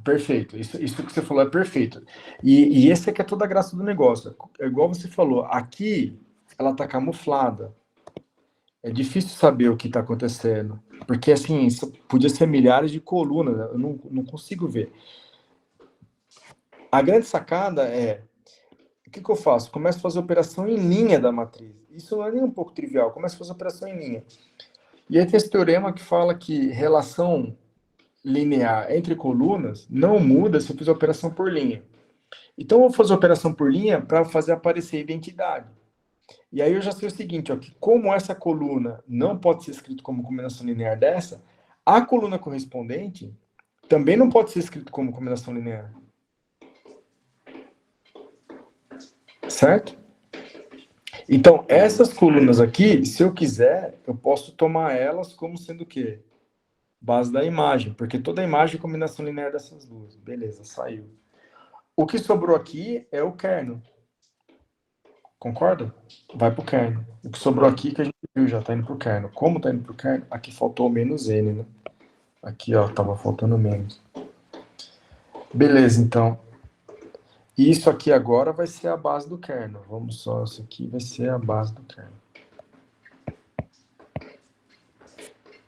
Perfeito. Isso que você falou é perfeito. E esse é que é toda a graça do negócio. É igual você falou, aqui ela tá camuflada. É difícil saber o que está acontecendo. Porque, assim, isso podia ser milhares de colunas, eu não consigo ver. A grande sacada é, o que eu faço? Começo a fazer operação em linha da matriz. Isso não é nem um pouco trivial, começo a fazer operação em linha. E aí tem esse teorema que fala que relação linear entre colunas não muda se eu fizer operação por linha. Então, eu vou fazer operação por linha para fazer aparecer a identidade. E aí eu já sei o seguinte, ó, que como essa coluna não pode ser escrita como combinação linear dessa, a coluna correspondente também não pode ser escrita como combinação linear. certo? Então, essas colunas aqui, se eu quiser, eu posso tomar elas como sendo o quê? Base da imagem, porque toda a imagem é combinação linear dessas duas. Beleza, saiu. O que sobrou aqui é o kernel. Concorda? Vai pro kernel. O que sobrou aqui que a gente viu já tá indo pro kernel. Como tá indo pro kernel? Aqui faltou menos n, né? Aqui, ó, tava faltando menos. Beleza, então. Isso aqui agora vai ser a base do kernel. Vamos só, isso aqui vai ser a base do kernel.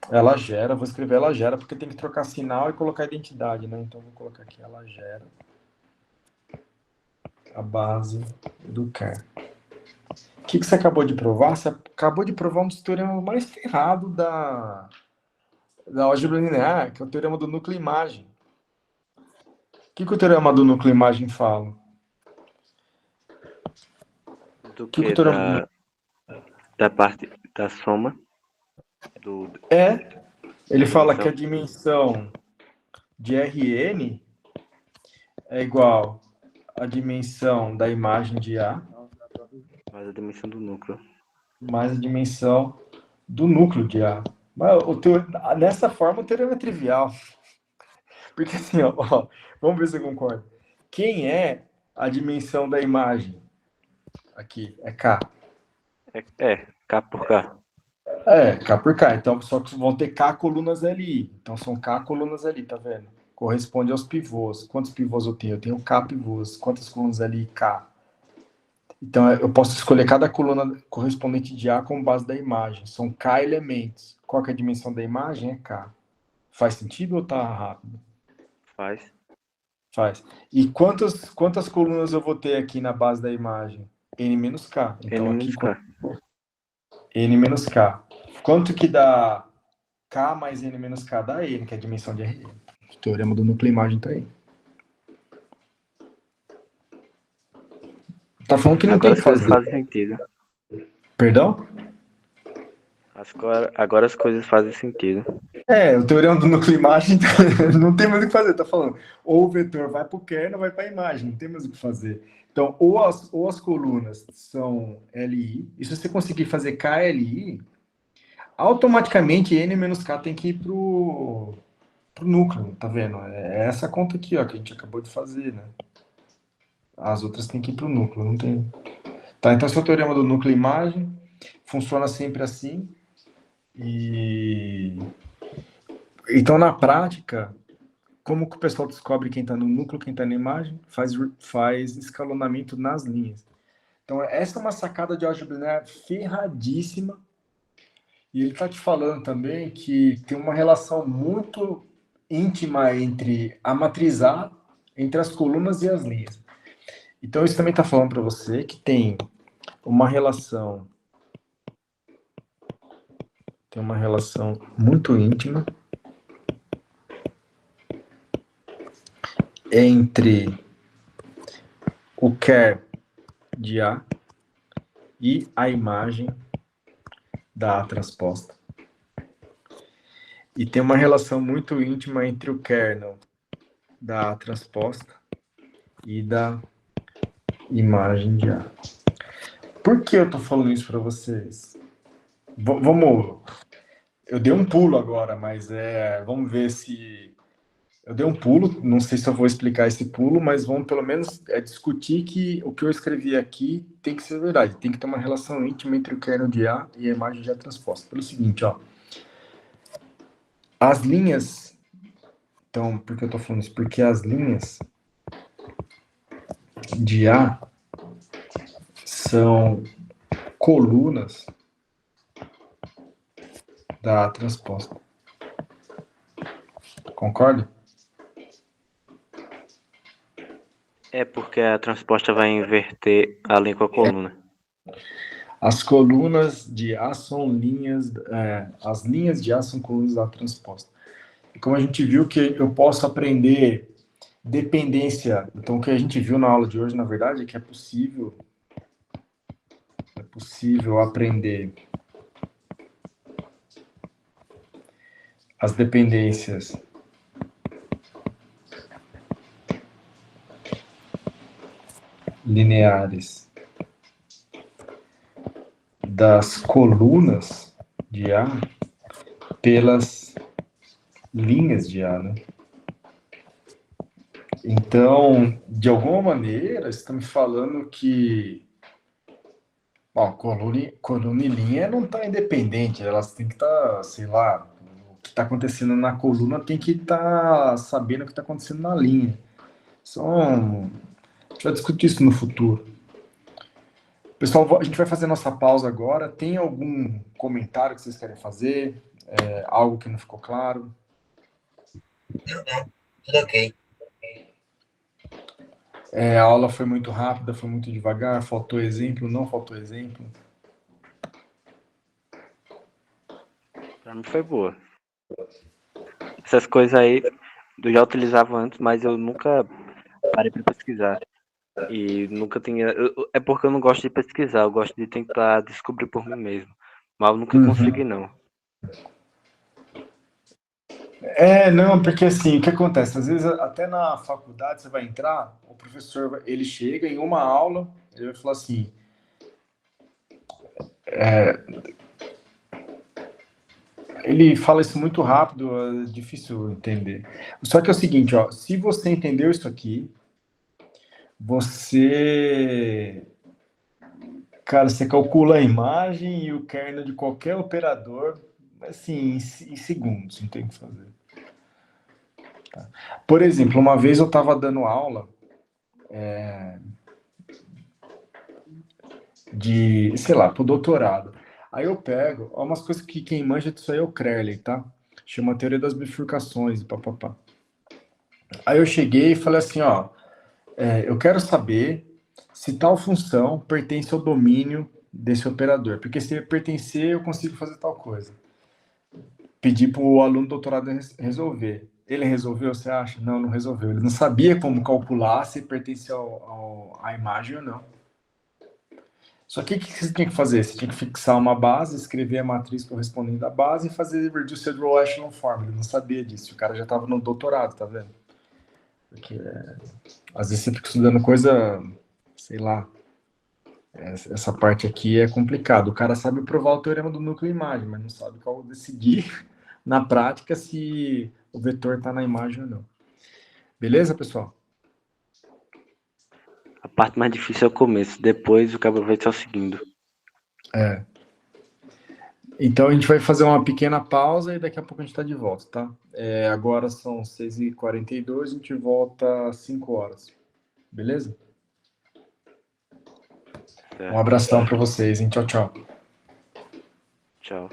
Ela gera, vou escrever ela gera, porque tem que trocar sinal e colocar identidade, né? Então, vou colocar aqui, ela gera a base do kernel. O que você acabou de provar? Você acabou de provar um dos teoremas mais ferrados da álgebra linear, que é o teorema do núcleo-imagem. O que o teorema do núcleo-imagem fala? Do que que? o teorema Da parte da soma? Ele fala que a dimensão? dimensão de Rn é igual à dimensão da imagem de A Mais a dimensão do núcleo. mais a dimensão do núcleo de A. Mas nessa forma o teorema é trivial. Porque assim, ó, vamos ver se você concorda. Quem é a dimensão da imagem? Aqui, é K. K por K. K por K. Então, só que vão ter K colunas LI. Então, são K colunas LI, tá vendo? Corresponde aos pivôs. Quantos pivôs eu tenho? Eu tenho K pivôs. Quantas colunas LI? K. Então, eu posso escolher cada coluna correspondente de A como base da imagem. São K elementos. Qual que é a dimensão da imagem? É K. Faz sentido ou tá rápido? Faz. Faz. E quantas colunas eu vou ter aqui na base da imagem? N menos K. Então, N aqui, menos K. N menos K. Quanto que dá K mais N menos K? Dá N, que é a dimensão de Rn. O teorema do núcleo-imagem tá aí. Tá falando que não Agora tem que as coisas fazer. fazem sentido. Perdão? Agora as coisas fazem sentido. O teorema do núcleo-imagem não tem mais o que fazer, tá falando. Ou o vetor vai para o kernel, vai para a imagem, não tem mais o que fazer. Então, ou as colunas são LI, e se você conseguir fazer KLI, automaticamente N menos K tem que ir pro núcleo, tá vendo? É essa conta aqui, ó, que a gente acabou de fazer, né? As outras tem que ir pro núcleo, não tem... Tá, então esse é o teorema do núcleo-imagem, funciona sempre assim, Então, na prática, como que o pessoal descobre quem está no núcleo, quem está na imagem? Faz escalonamento nas linhas. Então, essa é uma sacada de álgebra linear ferradíssima. E ele está te falando também que tem uma relação muito íntima entre a matriz A, entre as colunas e as linhas. Então, isso também está falando para você que tem uma relação muito íntima entre o ker de A e a imagem da A transposta. E tem uma relação muito íntima entre o kernel da A transposta e da imagem de A. Por que eu estou falando isso para vocês? Vamos... Eu dei um pulo agora, mas vamos ver se... Eu dei um pulo, não sei se eu vou explicar esse pulo, mas vamos pelo menos discutir que o que eu escrevi aqui tem que ser verdade. Tem que ter uma relação íntima entre o kernel de A e a imagem de A transposta. Pelo seguinte, ó. As linhas... Então, por que eu estou falando isso? Porque as linhas de A são colunas da A transposta. Concorda? Porque a transposta vai inverter a linha com a coluna. As colunas de A são linhas... as linhas de A são colunas da A transposta. E como a gente viu que eu posso aprender dependência... Então, o que a gente viu na aula de hoje, na verdade, é que é possível aprender as dependências lineares das colunas de A pelas linhas de A, né? Então, de alguma maneira, estão me falando que coluna e linha não está independente, elas têm que estar, sei lá, o que está acontecendo na coluna tem que estar sabendo o que está acontecendo na linha. A gente vai discutir isso no futuro. Pessoal, a gente vai fazer nossa pausa agora. Tem algum comentário que vocês querem fazer? Algo que não ficou claro? Tudo ok. A aula foi muito rápida, foi muito devagar, faltou exemplo, não faltou exemplo? Pra mim foi boa. Essas coisas aí eu já utilizava antes, mas eu nunca parei pra pesquisar. E nunca tinha. É porque eu não gosto de pesquisar, eu gosto de tentar descobrir por mim mesmo. Mas eu nunca consegui, não. Não, porque assim, o que acontece? Às vezes, até na faculdade, você vai entrar, o professor, ele chega em uma aula, ele vai falar assim, ele fala isso muito rápido, é difícil entender. Só que é o seguinte, ó, se você entendeu isso aqui, cara, você calcula a imagem e o kernel de qualquer operador, assim, em segundos, não tem o que fazer. Tá? Por exemplo, uma vez eu estava dando aula de, sei lá, pro doutorado. Aí eu pego, umas coisas que quem manja disso aí é o Crowley, tá? Chama a teoria das bifurcações, papapá. Aí eu cheguei e falei assim, ó, eu quero saber se tal função pertence ao domínio desse operador, porque se pertencer, eu consigo fazer tal coisa. Pedi para o aluno do doutorado resolver. Ele resolveu, você acha? Não, não resolveu. Ele não sabia como calcular se pertence à imagem ou não. Só que o que você tinha que fazer? Você tinha que fixar uma base, escrever a matriz correspondente à base e fazer Reduced Row Echelon Form. Ele não sabia disso. O cara já estava no doutorado, tá vendo? Porque às vezes você fica estudando coisa, sei lá, essa parte aqui é complicado. O cara sabe provar o teorema do núcleo imagem, mas não sabe qual decidir na prática se o vetor está na imagem ou não. Beleza, pessoal? A parte mais difícil é o começo, depois o cabo vai só seguindo. Então a gente vai fazer uma pequena pausa e daqui a pouco a gente está de volta, tá? Agora são 6h42, a gente volta às 5 horas. Beleza? Certo. Um abração para vocês, hein? Tchau, tchau. Tchau.